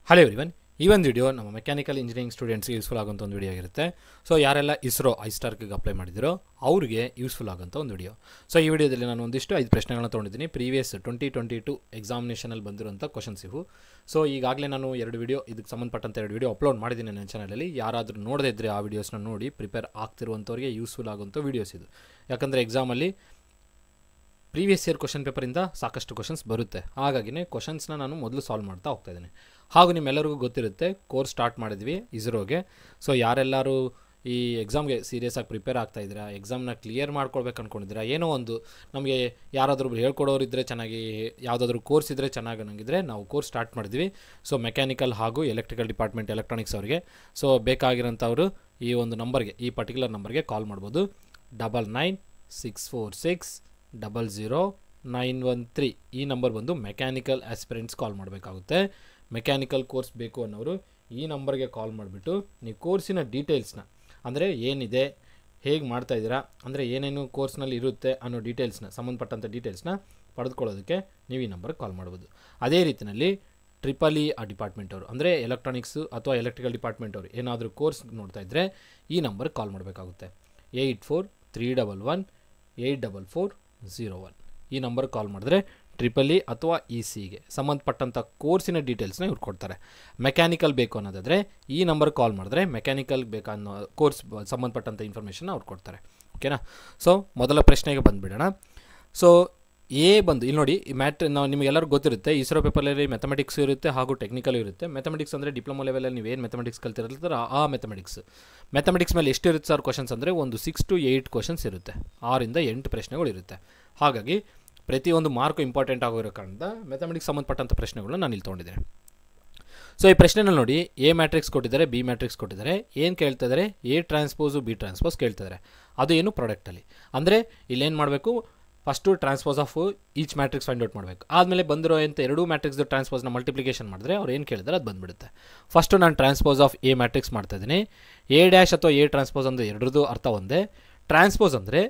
Hello everyone, ಈ ಒಂದು video ನಮ್ಮ ಮೆಕ್ಯಾನಿಕಲ್ ಇಂಜಿನಿಯರಿಂಗ್ ಸ್ಟೂಡೆಂಟ್ಸ್ಗೆ ಯೂಸ್ಫುಲ್ ಆಗೋಂಥ ಒಂದು ವಿಡಿಯೋ ಆಗಿರುತ್ತೆ. ಸೊ ಯಾರೆಲ್ಲ ಇಸ್ರೋ ಐಸ್ಟಾರ್ಗೆ ಅಪ್ಲೈ ಮಾಡಿದಿರೋ ಅವ್ರಿಗೆ ಯೂಸ್ಫುಲ್ ಆಗೋಂಥ ಒಂದು ವಿಡಿಯೋ. ಸೊ ಈ ವಿಡಿಯೋದಲ್ಲಿ ನಾನು ಒಂದಿಷ್ಟು 5 ಪ್ರಶ್ನೆಗಳನ್ನ ತೊಗೊಂಡಿದ್ದೀನಿ. ಪ್ರೀವಿಯಸ್ 2022 ಎಕ್ಸಾಮಿನೇಷನಲ್ಲಿ ಬಂದಿರುವಂಥ ಕ್ವಶನ್ಸ್ ಇವು. ಸೊ ಈಗಾಗಲೇ ನಾನು 2 ವಿಡಿಯೋ ಇದಕ್ಕೆ ಸಂಬಂಧಪಟ್ಟಂಥ 2 ವಿಡಿಯೋ ಅಪ್ಲೋಡ್ ಮಾಡಿದ್ದೀನಿ ನನ್ನ ಚಾನಲಲ್ಲಿ. ಯಾರಾದರೂ ನೋಡದೇ ಇದ್ದರೆ ಆ ವಿಡಿಯೋಸ್ನ ನೋಡಿ ಪ್ರಿಪೇರ್ ಆಗ್ತಿರುವಂಥವ್ರಿಗೆ ಯೂಸ್ಫುಲ್ ಆಗೋಂಥ ವಿಡಿಯೋಸ್ ಇದು. ಯಾಕಂದರೆ ಎಕ್ಸಾಮಲ್ಲಿ ಪ್ರೀವಿಯಸ್ ಇಯರ್ ಕ್ವಶನ್ ಪೇಪರಿಂದ ಸಾಕಷ್ಟು ಕ್ವಶನ್ಸ್ ಬರುತ್ತೆ. ಹಾಗಾಗಿನೇ ಕ್ವಶನ್ಸ್ನ ನಾನು ಮೊದಲು ಸಾಲ್ವ್ ಮಾಡ್ತಾ ಹೋಗ್ತಾಯಿದ್ದೀನಿ. ಹಾಗೂ ನಿಮ್ಮೆಲ್ಲರಿಗೂ ಗೊತ್ತಿರುತ್ತೆ, ಕೋರ್ಸ್ ಸ್ಟಾರ್ಟ್ ಮಾಡಿದ್ವಿ ಇಸ್ರೋಗೆ. ಸೊ ಯಾರೆಲ್ಲರೂ ಈ ಎಕ್ಸಾಮ್ಗೆ ಸೀರಿಯಸ್ ಆಗಿ ಪ್ರಿಪೇರ್ ಆಗ್ತಾಯಿದ್ದೀರಾ, ಎಕ್ಸಾಮ್ನ ಕ್ಲಿಯರ್ ಮಾಡ್ಕೊಳ್ಬೇಕು ಅಂದ್ಕೊಂಡಿದ್ದೀರಾ, ಏನೋ ಒಂದು ನಮಗೆ ಯಾರಾದರೂ ಹೇಳ್ಕೊಡೋರು ಇದ್ದರೆ ಚೆನ್ನಾಗಿ, ಯಾವುದಾದ್ರೂ ಕೋರ್ಸ್ ಇದ್ದರೆ ಚೆನ್ನಾಗಿ ಅನ್ನಂಗಿದ್ರೆ ನಾವು ಕೋರ್ಸ್ ಸ್ಟಾರ್ಟ್ ಮಾಡಿದ್ವಿ. ಸೊ ಮೆಕ್ಯಾನಿಕಲ್ ಹಾಗೂ ಎಲೆಕ್ಟ್ರಿಕಲ್ ಡಿಪಾರ್ಟ್ಮೆಂಟ್ ಎಲೆಕ್ಟ್ರಾನಿಕ್ಸ್ ಅವರಿಗೆ ಸೊ ಬೇಕಾಗಿರೋಂಥವರು ಈ ಒಂದು ನಂಬರ್ಗೆ, ಈ ಪರ್ಟಿಕ್ಯುಲರ್ ನಂಬರ್ಗೆ ಕಾಲ್ ಮಾಡ್ಬೋದು. 9964600913 ಈ ನಂಬರ್ ಬಂದು ಮೆಕ್ಯಾನಿಕಲ್ ಆಸ್ಪಿರೆಂಟ್ಸ್ ಕಾಲ್ ಮಾಡಬೇಕಾಗುತ್ತೆ. ಮೆಕ್ಯಾನಿಕಲ್ ಕೋರ್ಸ್ ಬೇಕು ಅನ್ನೋರು ಈ ನಂಬರ್ಗೆ ಕಾಲ್ ಮಾಡಿಬಿಟ್ಟು ನೀವು ಕೋರ್ಸಿನ ಡೀಟೇಲ್ಸ್ನ, ಅಂದರೆ ಏನಿದೆ, ಹೇಗೆ ಮಾಡ್ತಾಯಿದ್ದೀರಾ, ಅಂದರೆ ಏನೇನು ಕೋರ್ಸ್ನಲ್ಲಿ ಇರುತ್ತೆ ಅನ್ನೋ ಡೀಟೇಲ್ಸ್ನ, ಸಂಬಂಧಪಟ್ಟಂಥ ಡೀಟೇಲ್ಸ್ನ ಪಡೆದುಕೊಳ್ಳೋದಕ್ಕೆ ನೀವು ಈ ನಂಬರ್ಗೆ ಕಾಲ್ ಮಾಡ್ಬೋದು. ಅದೇ ರೀತಿಯಲ್ಲಿ ಟ್ರಿಪಲ್ ಇ ಡಿಪಾರ್ಟ್ಮೆಂಟ್ ಅವರು, ಅಂದರೆ ಎಲೆಕ್ಟ್ರಾನಿಕ್ಸು ಅಥವಾ ಎಲೆಕ್ಟ್ರಿಕಲ್ ಡಿಪಾರ್ಟ್ಮೆಂಟ್ ಅವರು ಏನಾದರೂ ಕೋರ್ಸ್ ನೋಡ್ತಾ ಇದ್ದರೆ ಈ ನಂಬರ್ಗೆ ಕಾಲ್ ಮಾಡಬೇಕಾಗುತ್ತೆ. 8431884401 ಈ ನಂಬರ್ಗೆ ಕಾಲ್ ಮಾಡಿದ್ರೆ ಟ್ರಿಪಲ್ ಇ ಅಥವಾ ಇ ಸಿಗೆ ಸಂಬಂಧಪಟ್ಟಂಥ ಕೋರ್ಸಿನ ಡೀಟೇಲ್ಸ್ನ ಇವ್ರು ಕೊಡ್ತಾರೆ. ಮೆಕ್ಯಾನಿಕಲ್ ಬೇಕು ಅನ್ನೋದಾದರೆ ಈ ನಂಬರ್ಗೆ ಕಾಲ್ ಮಾಡಿದ್ರೆ ಮೆಕ್ಯಾನಿಕಲ್ ಬೇಕನ್ನೋ ಕೋರ್ಸ್ ಸಂಬಂಧಪಟ್ಟಂಥ ಇನ್ಫಾರ್ಮೇಷನ್ನ ಅವ್ರು ಕೊಡ್ತಾರೆ. ಓಕೆನಾ? ಸೊ ಮೊದಲ ಪ್ರಶ್ನೆಗೆ ಬಂದುಬಿಡೋಣ. ಸೊ ಬಂದು ಇಲ್ಲಿ ನೋಡಿ, ನಾವು ನಿಮಗೆಲ್ಲರಿಗೂ ಗೊತ್ತಿರುತ್ತೆ, ಇಸ್ರೋ ಪೇಪರಲ್ಲಿ ಮ್ಯಾಥಮೆಟಿಕ್ಸ್ ಇರುತ್ತೆ ಹಾಗೂ ಟೆಕ್ನಿಕಲ್ ಇರುತ್ತೆ. ಮ್ಯಾಥಮೆಟಿಕ್ಸ್ ಅಂದರೆ ಡಿಪ್ಲೊಮಾ ಲೆವೆಲಲ್ಲಿ ನೀವೇನು ಮ್ಯಾಥಮೆಟಿಕ್ಸ್ ಕಲ್ತಿರಲ್ತಾರೆ ಆ ಮ್ಯಾಥಮೆಟಿಕ್ಸ್ ಮೇಲೆ ಎಷ್ಟು ಇರುತ್ತೆ ಸರ್ ಕ್ವಶನ್ಸ್ ಅಂದರೆ ಒಂದು 6 to 8 ಕ್ವಶನ್ಸ್ ಇರುತ್ತೆ. 6 ಇಂದ 8 ಪ್ರಶ್ನೆಗಳು ಇರುತ್ತೆ. ಹಾಗಾಗಿ ಪ್ರತಿಯೊಂದು ಮಾರ್ಕು ಇಂಪಾರ್ಟೆಂಟ್ ಆಗಿರೋ ಕಾರಣದಿಂದ ಮ್ಯಾಥಮೆಟಿಕ್ಸ್ ಸಂಬಂಧಪಟ್ಟಂಥ ಪ್ರಶ್ನೆಗಳನ್ನ ನಾನು ಇಲ್ಲಿ ತೊಗೊಂಡಿದ್ದೇನೆ. ಸೊ ಈ ಪ್ರಶ್ನೆನಲ್ಲಿ ನೋಡಿ, ಎ ಮ್ಯಾಟ್ರಿಕ್ಸ್ ಕೊಟ್ಟಿದ್ದಾರೆ, ಬಿ ಮ್ಯಾಟ್ರಿಕ್ಸ್ ಕೊಟ್ಟಿದ್ದಾರೆ. ಏನು ಕೇಳ್ತಿದ್ದಾರೆ? ಎ ಟ್ರಾನ್ಸ್ಪೋಸು ಬಿ ಟ್ರಾನ್ಸ್ಪೋಸ್ ಕೇಳ್ತಿದ್ದಾರೆ. ಅದು ಏನು ಪ್ರಾಡಕ್ಟಲ್ಲಿ, ಅಂದರೆ ಇಲ್ಲೇನು ಮಾಡಬೇಕು, first transpose of each matrix find out ಮಾಡಬೇಕು. ಆದಮೇಲೆ ಬಂದಿರೋ ಅಂತ 2 ಮ್ಯಾಟ್ರಿಕ್ಸ್ದು ಟ್ರಾನ್ಸ್ಪೋಸ್ನ ಮಲ್ಟಿಪ್ಲಿಕೇಶನ್ ಮಾಡಿದ್ರೆ ಅವ್ರು ಏನು ಕೇಳಿದ್ರೆ ಅದು ಬಂದುಬಿಡುತ್ತೆ. ಫಸ್ಟು ನಾನು ಟ್ರಾನ್ಸ್ಪೋಸ್ ಆಫ್ ಎ ಮ್ಯಾಟ್ರಿಕ್ಸ್ ಮಾಡ್ತಾಯಿದ್ದೀನಿ. ಎ ಡ್ಯಾಶ್ ಅಥವಾ ಎ ಟ್ರಾನ್ಸ್ಪೋಸ್ ಅಂದರೆ ಎರಡರದ್ದು ಅರ್ಥ ಒಂದೇ. ಟ್ರಾನ್ಸ್ಪೋಸ್ ಅಂದರೆ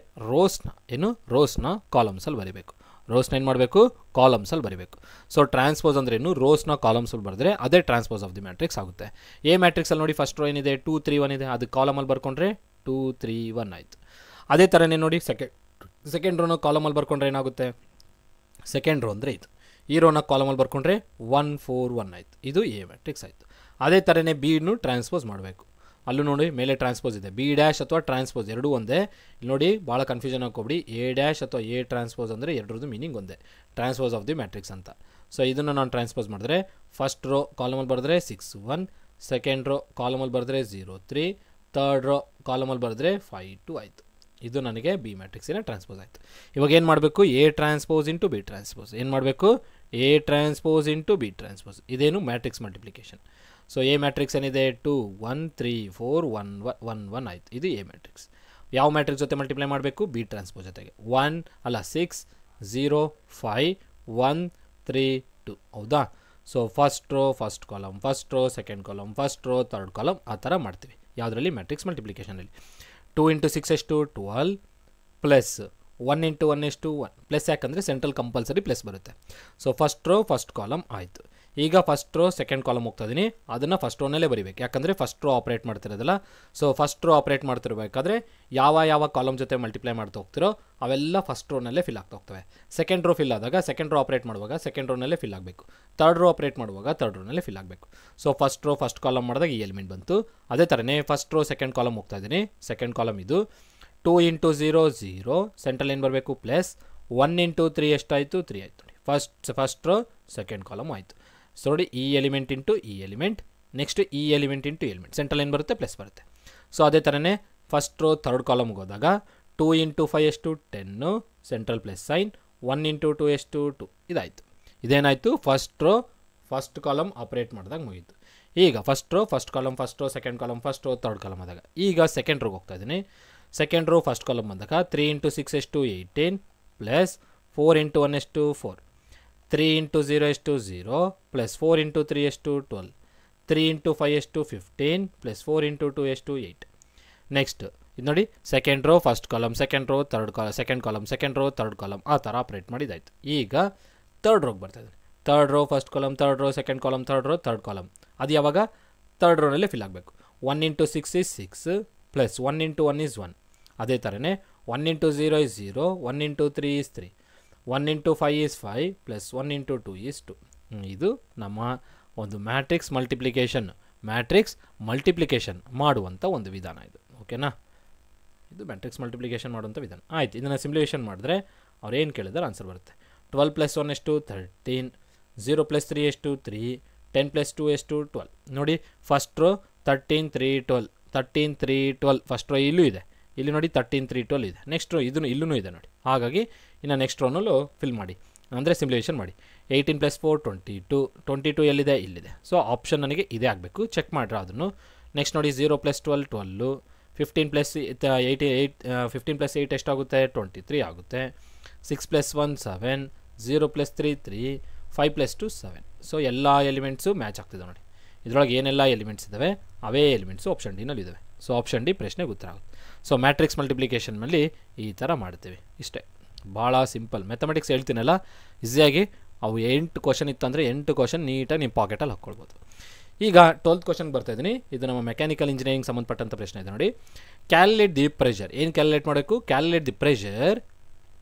ರೋಸ್ನ ಕಾಲಮ್ಸಲ್ಲಿ ಬರೀಬೇಕು. ರೋಸ್ನ ಏನು ಮಾಡಬೇಕು? ಕಾಲಮ್ಸಲ್ಲಿ ಬರೀಬೇಕು. ಸೊ ಟ್ರಾನ್ಸ್ಪೋಸ್ ಅಂದರೆ ರೋಸ್ನ ಕಾಲಮ್ಸಲ್ಲಿ ಬರೆದ್ರೆ ಅದೇ ಟ್ರಾನ್ಸ್ಪೋಸ್ ಆಫ್ ದಿ ಮ್ಯಾಟ್ರಿಕ್ಸ್ ಆಗುತ್ತೆ. ಎ ಮ್ಯಾಟ್ರಿಕ್ಸಲ್ಲಿ ನೋಡಿ, ಫಸ್ಟ್ ರೋ ಏನಿದೆ 2 3 1 ಇದೆ, ಅದು ಕಾಲಮಲ್ಲಿ ಬರ್ಕೊಂಡ್ರೆ 2 3 1 ಆಯಿತು. ಅದೇ ಥರನೇ ನೋಡಿ, ಸೆಕೆಂಡ್ ರೋನ ಕಾಲಮಲ್ಲಿ ಬರ್ಕೊಂಡ್ರೆ ಏನಾಗುತ್ತೆ? ಸೆಕೆಂಡ್ ರೋ ಅಂದರೆ ಇದು. ಈ ರೋನ ಕಾಲಮಲ್ಲಿ ಬರ್ಕೊಂಡ್ರೆ 1 4 1 ಆಯಿತು. ಇದು ಎ ಮ್ಯಾಟ್ರಿಕ್ಸ್ ಆಯಿತು. ಅದೇ ಥರನೇ ಬಿನು ಟ್ರಾನ್ಸ್ಪೋಸ್ ಮಾಡಬೇಕು. ಅಲ್ಲೂ ನೋಡಿ, ಮೇಲೆ ಟ್ರಾನ್ಸ್ಪೋಸ್ ಇದೆ. ಬಿ ಡ್ಯಾಶ್ ಅಥವಾ ಟ್ರಾನ್ಸ್ಪೋಸ್ ಎರಡೂ ಒಂದೇ. ಇಲ್ಲಿ ನೋಡಿ, ಭಾಳ ಕನ್ಫ್ಯೂಷನ್ ಹಾಕೋಬಿಡಿ. ಎ ಡ್ಯಾಶ್ ಅಥವಾ ಎ ಟ್ರಾನ್ಸ್ಪೋಸ್ ಅಂದರೆ ಎರಡರದ್ದು ಮೀನಿಂಗ್ ಒಂದೇ, ಟ್ರಾನ್ಸ್ಪೋಸ್ ಆಫ್ ದಿ ಮ್ಯಾಟ್ರಿಕ್ಸ್ ಅಂತ. ಸೊ ಇದನ್ನು ನಾನು ಟ್ರಾನ್ಸ್ಪೋಸ್ ಮಾಡಿದ್ರೆ ಫಸ್ಟ್ ರೋ ಕಾಲಮಲ್ಲಿ ಬರೆದ್ರೆ 6 1, ಸೆಕೆಂಡ್ ರೋ ಕಾಲಮಲ್ಲಿ ಬರೆದ್ರೆ 0 3, ಥರ್ಡ್ ರೋ ಕಾಲಮಲ್ಲಿ ಬರೆದ್ರೆ 5 2 ಆಯಿತು. ಇದು ನನಗೆ ಬಿ ಮ್ಯಾಟ್ರಿಕ್ಸಿನ ಟ್ರಾನ್ಸ್ಪೋಸ್ ಆಯಿತು. ಇವಾಗ ಏನು ಮಾಡಬೇಕು? A transpose into B transpose. ಏನು ಮಾಡಬೇಕು? A transpose into B transpose. ಇದೇನು matrix multiplication. So A matrix ಏನಿದೆ 2 1 3 4 1 1 1 ಆಯಿತು. ಇದು ಎ ಮ್ಯಾಟ್ರಿಕ್ಸ್. ಯಾವ ಮ್ಯಾಟ್ರಿಕ್ಸ್ ಜೊತೆ ಮಲ್ಟಿಪ್ಲೈ ಮಾಡಬೇಕು? ಬಿ ಟ್ರಾನ್ಸ್ಪೋಸ್ ಜೊತೆಗೆ. 6 0 5 1 3 2 ಹೌದಾ? So first row first column, first row second column, first row third column, ಆ ಥರ ಮಾಡ್ತೀವಿ. ಯಾವುದರಲ್ಲಿ? ಮ್ಯಾಟ್ರಿಕ್ಸ್ ಮಲ್ಟಿಪ್ಲಿಕೇಶನಲ್ಲಿ. 2 × 6 ಎಷ್ಟು? 12 ಪ್ಲಸ್ 1 × 1 ಎಷ್ಟು? 1 ಪ್ಲಸ್. ಯಾಕಂದರೆ ಸೆಂಟ್ರಲ್ ಕಂಪಲ್ಸರಿ ಪ್ಲಸ್ ಬರುತ್ತೆ. So first row first column ಆಯಿತು. ಈಗ ಫಸ್ಟ್ ರೋ ಸೆಕೆಂಡ್ ಕಾಲಮ್ ಹೋಗ್ತಾ ಇದ್ದೀನಿ, ಅದನ್ನು ಫಸ್ಟ್ ರೋನಲ್ಲೇ ಬರೀಬೇಕು. ಯಾಕಂದರೆ ಫಸ್ಟ್ ರೋ ಆಪ್ರೇಟ್ ಮಾಡ್ತಿರೋದಲ್ಲ. ಸೊ ಫಸ್ಟ್ ರೋ ಆಪ್ರೇಟ್ ಮಾಡ್ತಿರ್ಬೇಕಾದ್ರೆ ಯಾವ ಕಾಲಮ್ ಜೊತೆ ಮಲ್ಟಿಪ್ಲೈ ಮಾಡ್ತಾ ಹೋಗ್ತಿರೋ ಅವೆಲ್ಲ ಫಸ್ಟ್ ರೋನಲ್ಲೇ ಫಿಲ್ ಆಗ್ತಾ ಹೋಗ್ತವೆ. ಸೆಕೆಂಡ್ ರೋ ಫಿಲ್ ಆದಾಗ ಸೆಕೆಂಡ್ ರೋ ಆಪ್ರೇಟ್ ಮಾಡುವಾಗ ಸೆಕೆಂಡ್ ರೋನಲ್ಲೇ ಫಿಲ್ ಆಗಬೇಕು. ಥರ್ಡ್ ರೋ ಆಪ್ರೇಟ್ ಮಾಡುವಾಗ ಥರ್ಡ್ ರೋನಲ್ಲೇ ಫಿಲ್ ಆಗಬೇಕು. So first row first column ಮಾಡಿದಾಗ ಈ ಎಲಿಮೆಂಟ್ ಬಂತು. ಅದೇ ಥರನೇ ಫಸ್ಟ್ ರೋ ಸೆಕೆಂಡ್ ಕಾಲಮ್ ಹೋಗ್ತಾ ಇದ್ದೀನಿ. ಸೆಕೆಂಡ್ ಕಾಲಮ್ ಇದು 2 × 0 0, ಸೆಂಟ್ರಲ್ ಏನು ಬರಬೇಕು? ಪ್ಲಸ್ 1 × 3 ಎಷ್ಟಾಯಿತು? 3 ಆಯಿತು. ನೋಡಿ, ಫಸ್ಟ್ ರೋ ಸೆಕೆಂಡ್ ಕಾಲಮ್ ಆಯಿತು. ಸೊ ನೋಡಿ, ಈ ಎಲಿಮೆಂಟ್ ಇಂಟು ಈ ಎಲಿಮೆಂಟ್, ನೆಕ್ಸ್ಟ್ ಈ ಎಲಿಮೆಂಟ್ ಇಂಟು ಎಲಿಮೆಂಟ್, ಸೆಂಟ್ರಲ್ ಏನು ಬರುತ್ತೆ? ಪ್ಲಸ್ ಬರುತ್ತೆ. ಸೊ ಅದೇ ಥರನೇ ಫಸ್ಟ್ ರೋ ಥರ್ಡ್ ಕಾಲಮ್ಗೆ ಹೋದಾಗ 2 × 5 ಎಷ್ಟು? 10, ಸೆಂಟ್ರಲ್ ಪ್ಲಸ್ ಸೈನ್, 1 × 2 ಎಷ್ಟು? 2 ಇದಾಯಿತು. ಇದೇನಾಯಿತು? First row first column operate ಮಾಡಿದಾಗ ಮುಗೀತು. ಈಗ first row first column, first row second column, first row third column ಆದಾಗ ಈಗ ಸೆಕೆಂಡ್ ರೋಗೆ ಹೋಗ್ತಾ ಇದ್ದೀನಿ. ಸೆಕೆಂಡ್ ರೋ ಫಸ್ಟ್ ಕಾಲಮ್ ಬಂದಾಗ 3 × 6 ಎಷ್ಟು? 18 ಪ್ಲಸ್ 4 × 1 ಎಷ್ಟು? 4, 3 × 0 ಎಷ್ಟು? 0 ಪ್ಲಸ್ 4 × 3 ಎಷ್ಟು? 12, 3 × 5 ಎಷ್ಟು? 15 ಪ್ಲಸ್ 4 × 2 ಎಷ್ಟು? 8. ನೆಕ್ಸ್ಟ್ ಇದು ನೋಡಿ, second row first column, second row third column, second column, second row third column, ಆ ಥರ ಆಪ್ರೇಟ್ ಮಾಡಿದ್ದಾಯಿತು. ಈಗ ಥರ್ಡ್ ರೋಗೆ ಬರ್ತಾಯಿದೆ. Third row first column, third row second column, third row third column, ಅದು ಯಾವಾಗ ಥರ್ಡ್ ರೋನಲ್ಲಿ ಫಿಲ್ ಆಗಬೇಕು. 1 into 6 is 6 plus 1 into 1 is 1. ಅದೇ ಥರನೇ 1 into 0 is 0, 1 into 3 is 3, 1 into 5 is 5 plus 1 into 2 is 2. ಇದು ನಮ್ಮ ಒಂದು ಮ್ಯಾಟ್ರಿಕ್ಸ್ ಮಲ್ಟಿಪ್ಲಿಕೇಶನ್ ಮಾಡುವಂಥ ಒಂದು ವಿಧಾನ ಇದು. ಓಕೆನಾ, ಇದು ಮ್ಯಾಟ್ರಿಕ್ಸ್ ಮಲ್ಟಿಪ್ಲಿಕೇಶನ್ ಮಾಡುವಂಥ ವಿಧಾನ. ಆಯ್ತು, ಇದನ್ನು ಸಿಮ್ಯುಲೇಷನ್ ಮಾಡಿದ್ರೆ ಅವ್ರು ಏನು ಕೇಳಿದ್ರೆ ಆನ್ಸರ್ ಬರುತ್ತೆ. 12 ಪ್ಲಸ್ 1 ಎಷ್ಟು 13, 0 ಪ್ಲಸ್ 3 ಎಷ್ಟು 3, 10 ಪ್ಲಸ್ 2 ಎಷ್ಟು 12. ನೋಡಿ ಫಸ್ಟ್ ರೋ 13 3 12, 13 3 12 ಫಸ್ಟ್ ರೋ ಇಲ್ಲೂ ಇದೆ, ಇಲ್ಲಿ ನೋಡಿ 13 3 12 ಇದೆ. ನೆಕ್ಸ್ಟ್ ರೋ ಇದನ್ನು ಇಲ್ಲೂ ಇದೆ ನೋಡಿ. ಹಾಗಾಗಿ ಇನ್ನು ನೆಕ್ಸ್ಟ್ ರೋನಲ್ಲೂ ಫಿಲ್ ಮಾಡಿ, ಅಂದರೆ ಸಿಮ್ಯುಲೇಷನ್ ಮಾಡಿ. 18 ಪ್ಲಸ್ 4 22, 22 ಎಲ್ಲಿದೆ ಇಲ್ಲಿದೆ. ಸೊ ಆಪ್ಷನ್ ನನಗೆ ಇದೇ ಆಗಬೇಕು, ಚೆಕ್ ಮಾಡ್ರೆ ಅದನ್ನು. ನೆಕ್ಸ್ಟ್ ನೋಡಿ 0 ಪ್ಲಸ್ 12 12, 15 ಪ್ಲಸ್ 8 ಎಷ್ಟಾಗುತ್ತೆ 23 ಆಗುತ್ತೆ. 6 ಪ್ಲಸ್ 1 7, 0 ಪ್ಲಸ್ 3 3, 5 ಪ್ಲಸ್ 2 7. ಸೊ ಎಲ್ಲ ಎಲಿಮೆಂಟ್ಸು ಮ್ಯಾಚ್ ಆಗ್ತಿದೆ ನೋಡಿ. ಇದರೊಳಗೆ ಏನೆಲ್ಲ ಎಲಿಮೆಂಟ್ಸ್ ಇದ್ದಾವೆ ಅವೇ ಎಲಿಮೆಂಟ್ಸು ಆಪ್ಷನ್ ಡಿನಲ್ಲಿ ಇದ್ದಾವೆ. ಸೊ ಆಪ್ಷನ್ ಡಿ ಪ್ರಶ್ನೆಗೆ ಉತ್ತರ ಆಗುತ್ತೆ. ಸೊ ಮ್ಯಾಟ್ರಿಕ್ಸ್ ಮಲ್ಟಿಪ್ಲಿಕೇಶನ್ನಲ್ಲಿ ಈ ಥರ ಮಾಡ್ತೀವಿ, ಇಷ್ಟೇ. ಭಾಳ ಸಿಂಪಲ್ ಮ್ಯಾಥಮೆಟಿಕ್ಸ್ ಹೇಳ್ತೀನಲ್ಲ, ಈಸಿಯಾಗಿ ಅವು 8 ಕ್ವಶನ್ ಇತ್ತು ಅಂದರೆ 8 ಕ್ವಶನ್ ನೀಟಾಗಿ ನಿಮ್ಮ ಪಾಕೆಟಲ್ಲಿ ಹಾಕ್ಕೊಳ್ಬೋದು. ಈಗ 12th ಕ್ವಶನ್ ಬರ್ತಾಯಿದ್ದೀನಿ. ಇದು ನಮ್ಮ ಮೆಕ್ಯಾನಿಕಲ್ ಇಂಜಿನಿಯರಿಂಗ್ ಸಂಬಂಧಪಟ್ಟಂಥ ಪ್ರಶ್ನೆ ಇದೆ ನೋಡಿ. Calculate the pressure. ಏನು ಕ್ಯಾಲ್ಕುಲೇಟ್ ಮಾಡಬೇಕು? Calculate the pressure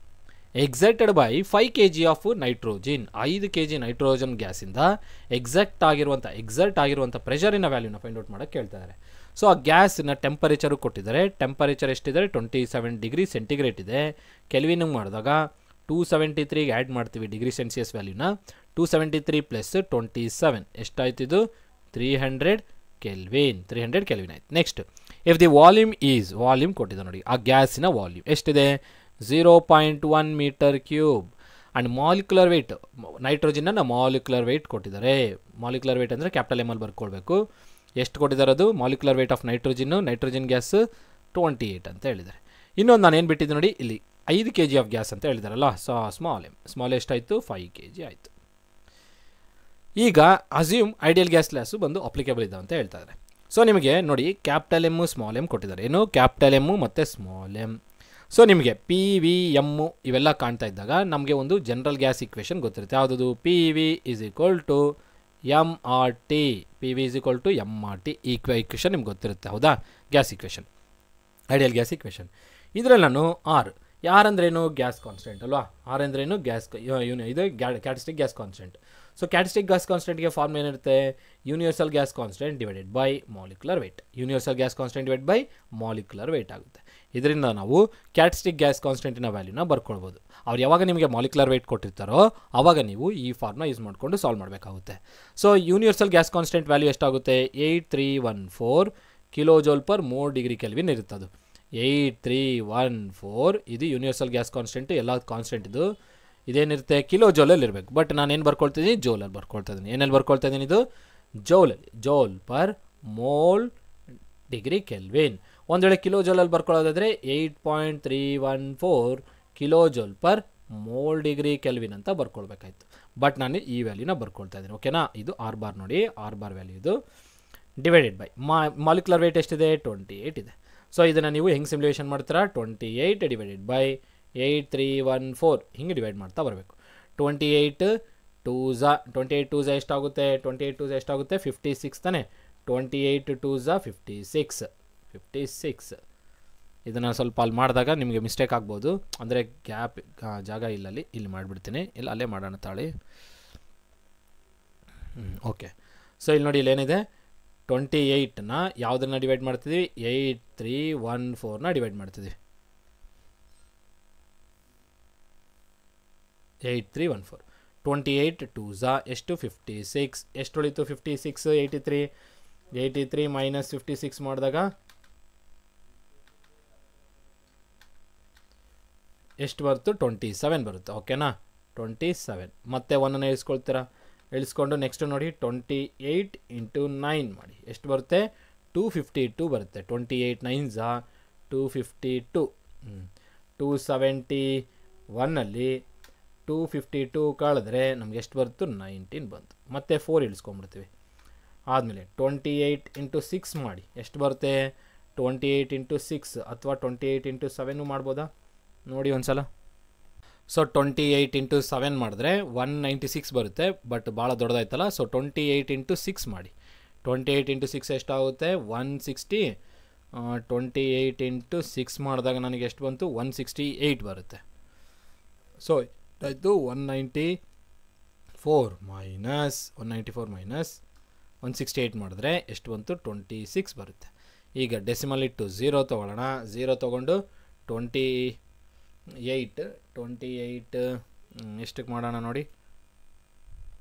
excited by 5 kg of nitrogen. 5 kg nitrogen ಗ್ಯಾಸಿಂದ ಎಕ್ಸರ್ಟ್ ಆಗಿರುವಂಥ ಪ್ರೆಷರಿನ ವ್ಯಾಲ್ಯೂನ ಫೈಂಡ್ ಔಟ್ ಮಾಡೋಕ್ಕೆ ಕೇಳ್ತಾ ಇದ್ದಾರೆ. ಸೊ ಆ ಗ್ಯಾಸಿನ ಟೆಂಪರೇಚರು ಕೊಟ್ಟಿದ್ದಾರೆ. ಟೆಂಪರೇಚರ್ ಎಷ್ಟಿದ್ದಾರೆ 27 ಡಿಗ್ರಿ ಸೆಂಟಿಗ್ರೇಡ್ ಇದೆ. ಕೆಲ್ವಿನಿಗೆ ಮಾಡಿದಾಗ 273ಗೆ ಆ್ಯಡ್ ಮಾಡ್ತೀವಿ ಡಿಗ್ರಿ ಸೆಲ್ಸಿಯಸ್ ವ್ಯಾಲ್ಯೂನ. 273 ಪ್ಲಸ್ 27 ಎಷ್ಟಾಯ್ತು? ಇದು 300 ಕೆಲ್ವಿನ್ ಆಯ್ತು. ನೆಕ್ಸ್ಟ್ ಇಫ್ ದಿ ವಾಲ್ಯೂಮ್ ಕೊಟ್ಟಿದೆ ನೋಡಿ, ಆ ಗ್ಯಾಸಿನ ವಾಲ್ಯೂಮ್ ಎಷ್ಟಿದೆ 0.1 metre cube. And molecular weight, ನೈಟ್ರೋಜಿನ್ನ ಮಾಲಿಕ್ಯುಲರ್ ವೆಯ್ಟ್ ಕೊಟ್ಟಿದ್ದಾರೆ. ಮಾಲಿಕ್ಯುಲರ್ ವೆಯ್ಟ್ ಅಂದರೆ ಕ್ಯಾಪಿಟಲ್ ಎಮ್ ಅಲ್ಲಿ ಬರ್ಕೊಳ್ಬೇಕು. ಎಷ್ಟು ಕೊಟ್ಟಿದ್ದಾರೆ ಅದು? Molecular weight of nitrogen gas 28 ಅಂತ ಹೇಳಿದ್ದಾರೆ. ಇನ್ನೊಂದು ನಾನು ಏನು ಬಿಟ್ಟಿದ್ದೆ ನೋಡಿ, ಇಲ್ಲಿ 5 kg ಆಫ್ ಗ್ಯಾಸ್ ಅಂತ ಹೇಳಿದಾರಲ್ಲ. ಸೊ ಸ್ಮಾಲ್ ಎಷ್ಟಾಯಿತು 5 kg ಆಯಿತು. ಈಗ ಅಸ್ಯೂಮ್ ಐಡಿಯಲ್ ಗ್ಯಾಸ್ ಲಾಸು ಬಂದು ಅಪ್ಲಿಕೇಬಲ್ ಇದೆ ಅಂತ ಹೇಳ್ತಾ ಇದ್ದಾರೆ. ಸೊ ನಿಮಗೆ ನೋಡಿ ಕ್ಯಾಪಿಟಲ್ ಎಮ್ಮು ಸ್ಮಾಲ್ ಎಮ್ ಕೊಟ್ಟಿದ್ದಾರೆ. ಏನು ಕ್ಯಾಪಿಟಲ್ ಎಮ್ಮು ಮತ್ತು ಸ್ಮಾಲ್ ಎಮ್. ಸೊ ನಿಮಗೆ ಪಿ ವಿ ಎಮ್ಮು ಇವೆಲ್ಲ ಕಾಣ್ತಾ ಇದ್ದಾಗ ನಮಗೆ ಒಂದು ಜನರಲ್ ಗ್ಯಾಸ್ ಇಕ್ವೇಷನ್ ಗೊತ್ತಿರುತ್ತೆ. ಯಾವುದದು? P V is equal to M R T. P V is equal to M R T equation ನಿಮ್ಗೆ ಗೊತ್ತಿರುತ್ತೆ, ಹೌದಾ? Gas equation, ideal gas equation. ಇದರಲ್ಲಿ ನಾನು ಆರ್ ಅಂದ್ರೇನು? ಗ್ಯಾಸ್ ಕಾನ್ಸ್ಟೆಂಟ್ ಅಲ್ವಾ? ಆರ್ ಅಂದ್ರೇನು? ಗ್ಯಾಸ್ ಇದು characteristic gas constant. So characteristic gas ಕಾನ್ಸ್ಟೆಂಟ್ಗೆ ಫಾರ್ಮ್ ಏನಿರುತ್ತೆ? Universal gas constant divided by molecular weight. Universal gas constant divide by molecular weight ಆಗುತ್ತೆ. ಇದರಿಂದ ನಾವು ಕ್ಯಾರೆಕ್ಟರಿಸ್ಟಿಕ್ ಗ್ಯಾಸ್ ಕಾನ್ಸ್ಟೆಂಟಿನ ವ್ಯಾಲ್ಯೂನ ಬರ್ಕೊಳ್ಬೋದು. ಅವ್ರು ಯಾವಾಗ ನಿಮಗೆ ಮಾಲಿಕ್ಯುಲರ್ ವೆಯ್ಟ್ ಕೊಟ್ಟಿರ್ತಾರೋ ಆವಾಗ ನೀವು ಈ ಫಾರ್ಮ್ನ ಯೂಸ್ ಮಾಡಿಕೊಂಡು ಸಾಲ್ವ್ ಮಾಡಬೇಕಾಗುತ್ತೆ. So universal gas constant value ಎಷ್ಟಾಗುತ್ತೆ? 8314 kilojoule per mole degree kelvin ಇರುತ್ತದು. 8314 ಇದು ಯೂನಿವರ್ಸಲ್ ಗ್ಯಾಸ್ ಕಾನ್ಸ್ಟೆಂಟ್. ಎಲ್ಲ ಕಾನ್ಸ್ಟೆಂಟ್ ಇದು ಇದೇನಿರುತ್ತೆ ಕಿಲೋಜೌಲಲ್ಲಿ ಇರಬೇಕು. ಬಟ್ ನಾನೇನು ಬರ್ಕೊಳ್ತಿದ್ದೀನಿ? ಜೌಲಲ್ಲಿ ಬರ್ಕೊಳ್ತಾ ಇದ್ದೀನಿ. ಏನಲ್ಲಿ ಬರ್ಕೊಳ್ತಾ ಇದ್ದೀನಿ? ಇದು ಜೌಲಲ್ಲಿ. Joule per mole degree kelvin. ಒಂದು ವೇಳೆ ಕಿಲೋಜೌಲಲ್ಲಿ ಬರ್ಕೊಳ್ಳೋದಾದರೆ 8.314 kilojoule per mole degree kelvin ಅಂತ ಬರ್ಕೊಳ್ಬೇಕಾಯ್ತು. ಬಟ್ ನಾನು ಈ ವ್ಯಾಲ್ಯೂನ ಬರ್ಕೊಳ್ತಾ ಇದ್ದೀನಿ. ಓಕೆನಾ? ಇದು ಆರ್ ಬಾರ್ ನೋಡಿ, ಆರ್ ಬಾರ್ ವ್ಯಾಲ್ಯೂ ಇದು ಡಿವೈಡೆಡ್ ಬೈ ಮಾಲಿಕ್ಯುಲರ್ ವೇಟ್ ಎಷ್ಟಿದೆ? 28 ಇದೆ. ಸೊ ಇದನ್ನು ನೀವು ಹೆಂಗೆ ಸಿಮ್ಯುಲೇಷನ್ ಮಾಡ್ತೀರಾ? 28 ಡಿವೈಡೆಡ್ ಬೈ 8314 ಹಿಂಗೆ ಡಿವೈಡ್ ಮಾಡ್ತಾ ಬರಬೇಕು. 28 2 ಎಷ್ಟಾಗುತ್ತೆ? 28 ಎಷ್ಟಾಗುತ್ತೆ? 56 ತಾನೆ. 28 2 56. ಇದನ್ನು ಸ್ವಲ್ಪ ಅಲ್ಲಿ ಮಾಡಿದಾಗ ನಿಮಗೆ ಮಿಸ್ಟೇಕ್ ಆಗ್ಬೋದು, ಅಂದರೆ ಗ್ಯಾಪ್ ಜಾಗ ಇಲ್ಲಲ್ಲಿ, ಇಲ್ಲಿ ಮಾಡಿಬಿಡ್ತೀನಿ. ಇಲ್ಲ ಅಲ್ಲೇ ಮಾಡೋಣ ತಾಳಿ. ಓಕೆ. ಸೊ ಇಲ್ಲಿ ನೋಡಿ, ಇಲ್ಲೇನಿದೆ 28ನ ಯಾವುದನ್ನು ಡಿವೈಡ್ ಮಾಡ್ತಿದ್ದೀವಿ? 8314ನ ಡಿವೈಡ್ ಮಾಡ್ತಿದ್ದೀವಿ. 8314. 28 2 ಎಷ್ಟು? 56. ಎಷ್ಟು ಉಳಿತು? 56 83 ಮೈನಸ್ 56 ಮಾಡಿದಾಗ ಎಷ್ಟು ಬರುತ್ತೆ? 27 ಬರುತ್ತೆ. ಓಕೆನಾ? 27 ಮತ್ತೆ 1ಅನ್ನು ಇಳಿಸ್ಕೊಂಡು ನೆಕ್ಸ್ಟ್ ನೋಡಿ 28 ಇಂಟು 9 ಮಾಡಿ. ಎಷ್ಟು ಬರುತ್ತೆ? 252 ಬರುತ್ತೆ. 28 9 252. 271ಅಲ್ಲಿ 252 ಕಳೆದ್ರೆ ನಮ್ಗೆ ಎಷ್ಟು ಬಂತು? 19 ಬಂತು. ಮತ್ತೆ 4 ಇಳಿಸ್ಕೊಂಡ್ಬಿಡ್ತೀವಿ. ಆದಮೇಲೆ 28 ಇಂಟು 6 ಮಾಡಿ. ಎಷ್ಟು ಬರುತ್ತೆ? 28 ಇಂಟು 6 ಅಥವಾ 28 ಇಂಟು 7 ಮಾಡ್ಬೋದಾ? ನೋಡಿ ಒಂದು ಸಲ. ಸೊ 28 ಇಂಟು 7 ಮಾಡಿದ್ರೆ 196 ಬರುತ್ತೆ. ಬಟ್ ಭಾಳ ದೊಡ್ಡದಾಯ್ತಲ್ಲ. ಸೊ 28 ಇಂಟು 6 ಮಾಡಿ. 28 ಇಂಟು 6 ಎಷ್ಟಾಗುತ್ತೆ 160. 28 ಇಂಟು 6 ಮಾಡಿದಾಗ ನನಗೆ ಎಷ್ಟು ಬಂತು 168 ಬರುತ್ತೆ. ಸೊ ಆಯಿತು 194 ಮೈನಸ್ 168 ಮಾಡಿದ್ರೆ ಎಷ್ಟು ಬಂತು 26 ಬರುತ್ತೆ. ಈಗ ಡೆಸಿಮಲ್ ಇಟ್ಟು 0 ತೊಗೊಳ್ಳೋಣ. 0 ತೊಗೊಂಡು 28 ಎಷ್ಟಕ್ಕೆ ಮಾಡೋಣ ನೋಡಿ.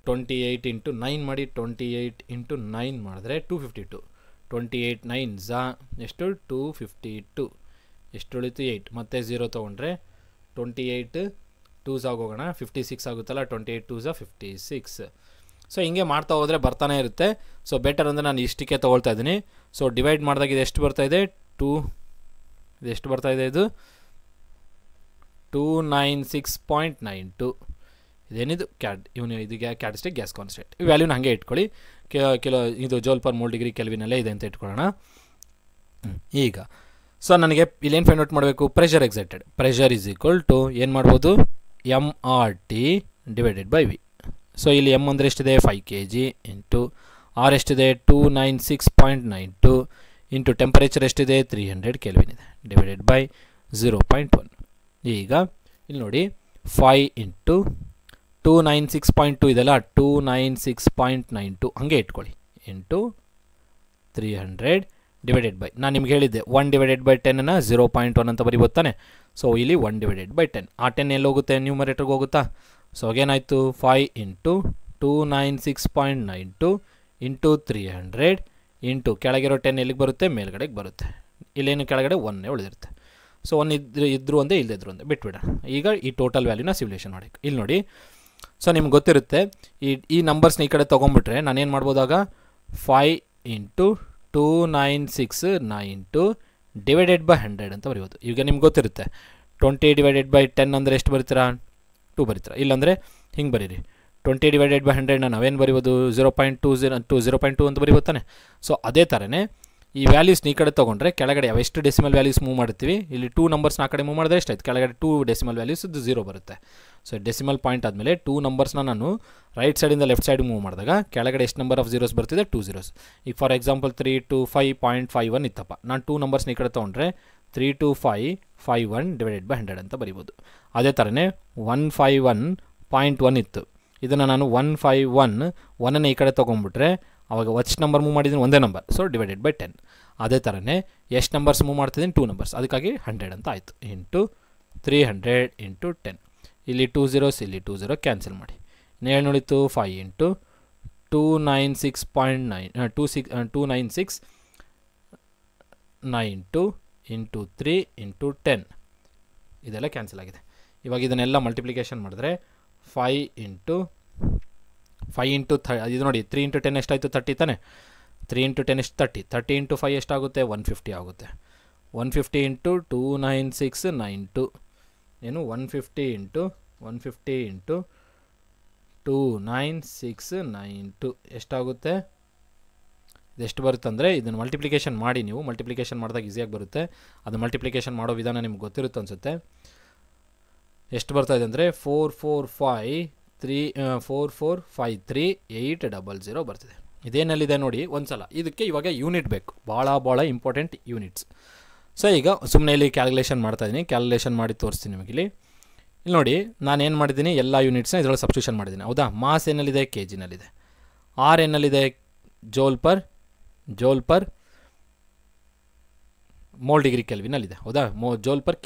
28 ಇಂಟು 9 ಮಾಡಿ. 28 ಇಂಟು 9 ಮಾಡಿದ್ರೆ 252. 28 9 ಎಷ್ಟು 252. ಎಷ್ಟು ಉಳಿತು 8. ಮತ್ತೆ 0 ತೊಗೊಂಡ್ರೆ 28 2 ಹೋಗೋಣ 56 ಆಗುತ್ತಲ್ಲ. 28 2 56. ಸೊ ಹಿಂಗೆ ಮಾಡ್ತಾ ಹೋದರೆ ಬರ್ತಾನೆ ಇರುತ್ತೆ. ಸೊ ಬೆಟರ್ ಅಂದರೆ ನಾನು ಇಷ್ಟಕ್ಕೆ ತೊಗೊಳ್ತಾ ಇದ್ದೀನಿ. ಸೊ ಡಿವೈಡ್ ಮಾಡಿದಾಗ ಇದು ಎಷ್ಟು ಬರ್ತಾಯಿದೆ 2. ಇದು ಎಷ್ಟು ಬರ್ತಾಯಿದೆ ಇದು 296.92. ಇದೇನಿದು ಇದಕ್ಕೆ ಕ್ಯಾರೆಕ್ಟರಿಸ್ಟಿಕ್ ಗ್ಯಾಸ್ ಕಾನ್ಸ್ಟೆಂಟ್. ಈ ವ್ಯಾಲ್ಯೂನ ಹಾಗೆ ಇಟ್ಕೊಳ್ಳಿ. ಇದು ಜೋಲ್ ಪರ್ ಮೋಲ್ ಡಿಗ್ರಿ ಕೆಲ್ವಿನಲ್ಲೇ ಇದೆ ಅಂತ ಇಟ್ಕೊಳ್ಳೋಣ. ಈಗ ಸೊ ನನಗೆ ಇಲ್ಲೇನು ಫೈಂಡ್ ಔಟ್ ಮಾಡಬೇಕು. Pressure excited. Pressure is equal to ಏನು ಮಾಡ್ಬೋದು MRT divided by V. So ಇಲ್ಲಿ ಎಮ್ ಅಂದರೆ ಎಷ್ಟಿದೆ 5 kg ಇಂಟು ಆರ್ ಎಷ್ಟಿದೆ 296.92 ಇಂಟು ಟೆಂಪರೇಚರ್ ಎಷ್ಟಿದೆ 300 ಕೆಲ್ವಿನ್ ಇದೆ ಡಿವೈಡೆಡ್ ಬೈ 0.1. ಈಗ ಇಲ್ಲಿ ನೋಡಿ 5 ಇಂಟು 296.2 ಇದೆಲ್ಲ 296.92 ಹಾಗೆ ಇಟ್ಕೊಳ್ಳಿ ಇಂಟು 300 ಡಿವೈಡೆಡ್ ಬೈ ನಾನು ನಿಮ್ಗೆ ಹೇಳಿದ್ದೆ 1 ಡಿವೈಡೆಡ್ ಬೈ 10 0.1 ಅಂತ ಬರಿಬೋತಾನೆ. ಸೊ ಇಲ್ಲಿ 1 ಡಿವೈಡೆಡ್ ಬೈ 10. ಆ 10 ಎಲ್ಲಿ ಹೋಗುತ್ತೆ ನ್ಯೂಮರೇಟರ್ಗೆ ಹೋಗುತ್ತಾ. ಸೊ ಏನಾಯಿತು 5 ಇಂಟು 296.92 ಇಂಟು 300 ಇಂಟು ಕೆಳಗಿರೋ 10 ಎಲ್ಲಿಗೆ ಬರುತ್ತೆ ಮೇಲ್ಗಡೆಗೆ ಬರುತ್ತೆ. ಇಲ್ಲೇನು ಕೆಳಗಡೆ 1 ಉಳಿದಿರುತ್ತೆ. ಸೊ 1 ಇದ್ದರೂ ಒಂದೇ ಇಲ್ಲದಿದ್ರು ಒಂದೇ ಬಿಟ್ಬಿಡ. ಈಗ ಈ ಟೋಟಲ್ ವ್ಯಾಲ್ಯೂನ ಸಿಮ್ಯುಲೇಷನ್ ಮಾಡಿ. ಇಲ್ಲಿ ನೋಡಿ. ಸೊ ನಿಮ್ಗೆ ಗೊತ್ತಿರುತ್ತೆ ಈ ನಂಬರ್ಸ್ನ ಈ ಕಡೆ ತೊಗೊಂಬಿಟ್ರೆ ನಾನೇನು ಮಾಡ್ಬೋದಾಗ 5 ಇಂಟು 296.92 ಡಿವೈಡೆಡ್ ಬೈ 100 ಅಂತ ಬರೀಬೋದು. ಈಗ ನಿಮ್ಗೆ ಗೊತ್ತಿರುತ್ತೆ 20 ಡಿವೈಡೆಡ್ ಬೈ 10 ಅಂದರೆ ಎಷ್ಟು ಬರೀತೀರಾ 2 ಬರೀತೀರಾ. ಇಲ್ಲಾಂದರೆ ಹಿಂಗೆ ಬರೀರಿ 20 ಡಿವೈಡೆಡ್ ಬೈ 100ನ ನಾವೇನು ಬರೀಬೋದು 0.2 ಅಂತ ಬರೀಬೋತಾನೆ. ಸೊ ಅದೇ ಥರನೇ ಈ ವ್ಯಾಲ್ಯೂಸ್ನ ಈ ಕಡೆ ತೊಗೊಂಡ್ರೆ ಕೆಳಗಡೆ ಎಷ್ಟು ಡೆಸಿಮಲ್ ವ್ಯಾಲ್ಯೂಸ್ ಮೂವ್ ಮಾಡ್ತೀವಿ. ಇಲ್ಲಿ 2 ನಂಬರ್ಸ್ನ ಆ ಕಡೆ ಮೂವ್ ಮಾಡಿದ್ರೆ ಎಷ್ಟಾಯ್ತು ಕೆಳಗಡೆ 2 ಡೆಸಿಮಲ್ ವ್ಯಾಲ್ಯೂಸ್ 0 ಬರುತ್ತೆ. ಸೊ ಡೆಸಿಮಲ್ ಪಾಯಿಂಟ್ ಆದಮೇಲೆ 2 ನಂಬರ್ಸ್ನ ನಾನು ರೈಟ್ ಸೈಡಿಂದ ಲೆಫ್ಟ್ ಸೈಡ್ ಮೂವ್ ಮಾಡಿದಾಗ ಕೆಳಗಡೆ ಎಷ್ಟು ನಂಬರ್ ಆಫ್ ಜೀರೋಸ್ ಬರ್ತಿದೆ 2 zeros. ಈಗ ಫಾರ್ ಎಕ್ಸಾಂಪಲ್ 325.51 ಇತ್ತಪ್ಪ. ನಾನು 2 ನಂಬರ್ಸ್ನ ಈ ಕಡೆ ತೊಗೊಂಡ್ರೆ 32551 ಡಿವೈಡೆಡ್ ಬೈ 100 ಅಂತ ಬರಿಬೋದು. ಅದೇ ಥರನೇ 151.1 ಇತ್ತು. ಇದನ್ನು ನಾನು 151 ಈ ಕಡೆ ತೊಗೊಂಡ್ಬಿಟ್ರೆ ಆವಾಗ ವಚ್ ನಂಬರ್ ಮೂವ್ ಮಾಡಿದ್ದೀನಿ ಒಂದೇ ನಂಬರ್. So divided by 10. ಅದೇ ಥರನೇ ಎಷ್ಟು ನಂಬರ್ಸ್ ಮೂವ್ ಮಾಡ್ತಿದ್ದೀನಿ 2 ನಂಬರ್ಸ್. ಅದಕ್ಕಾಗಿ 100 ಅಂತ ಆಯಿತು ಇಂಟು 300 ಇಂಟು 10. ಇಲ್ಲಿ 2 zeros ಇಲ್ಲಿ 2 0 ಕ್ಯಾನ್ಸಲ್ ಮಾಡಿ. ಏನು ನೋಡಿತ್ತು 5 ಇಂಟು 296.92 ಇಂಟು 3 ಇಂಟು 10 ಇದೆಲ್ಲ ಕ್ಯಾನ್ಸಲ್ ಆಗಿದೆ. ಇವಾಗ ಇದನ್ನೆಲ್ಲ ಮಲ್ಟಿಪ್ಲಿಕೇಶನ್ ಮಾಡಿದ್ರೆ 5 ಇಂಟು ಇದು ನೋಡಿ 3 ಇಂಟು 10 ಎಷ್ಟಾಯಿತು 30 ತಾನೆ. 3 ಇಂಟು 10 ಎಷ್ಟು 30 ಇಂಟು 5 ಎಷ್ಟಾಗುತ್ತೆ 150 ಆಗುತ್ತೆ. 150 ಇಂಟು 296.92 ಏನು 150 ಇಂಟು 296.92 ಎಷ್ಟಾಗುತ್ತೆ. ಇದೆಷ್ಟು ಬರುತ್ತೆ ಅಂದರೆ ಇದನ್ನು ಮಲ್ಟಿಪ್ಲಿಕೇಶನ್ ಮಾಡಿ. ನೀವು ಮಲ್ಟಿಪ್ಲಿಕೇಶನ್ ಮಾಡಿದಾಗ ಈಸಿಯಾಗಿ ಬರುತ್ತೆ. ಅದು ಮಲ್ಟಿಪ್ಲಿಕೇಶನ್ ಮಾಡೋ ವಿಧಾನ ನಿಮ್ಗೆ ಗೊತ್ತಿರುತ್ತೆ ಅನಿಸುತ್ತೆ. ಎಷ್ಟು ಬರ್ತಾಯಿದೆ ಅಂದರೆ 4453 ಬರ್ತಿದೆ. ಇದೇನಲ್ಲಿದೆ ನೋಡಿ ಒಂದ್ಸಲ. ಇದಕ್ಕೆ ಇವಾಗ ಯೂನಿಟ್ ಬೇಕು, ಭಾಳ ಇಂಪಾರ್ಟೆಂಟ್ ಯೂನಿಟ್ಸ್. ಸೊ ಈಗ ಸುಮ್ಮನೆ ಇಲ್ಲಿ ಕ್ಯಾಲ್ಕುಲೇಷನ್ ಮಾಡ್ತಾಯಿದ್ದೀನಿ. ಕ್ಯಾಲ್ಕುಲೇಷನ್ ಮಾಡಿ ತೋರಿಸ್ತೀನಿ ನಿಮಗೆ. ಇಲ್ಲಿ ನೋಡಿ ನಾನೇನು ಮಾಡಿದ್ದೀನಿ ಎಲ್ಲ ಯೂನಿಟ್ಸ್ನ ಇದರೊಳಗೆ ಸಬ್ಸ್ಟಿಟ್ಯೂಷನ್ ಮಾಡಿದ್ದೀನಿ. ಹೌದಾ. ಮಾಸ್ ಏನಲ್ಲಿದೆ ಕೆ ಜಿನಲ್ಲಿದೆ. ಆರ್ ಏನಲ್ಲಿದೆ ಜೋಲ್ ಪರ್ ಮೋಲ್ ಡಿಗ್ರಿ ಕೆಲ್ವಿನಲ್ಲಿದೆ. ಹೌದಾ. ಜೋಲ್ ಪರ್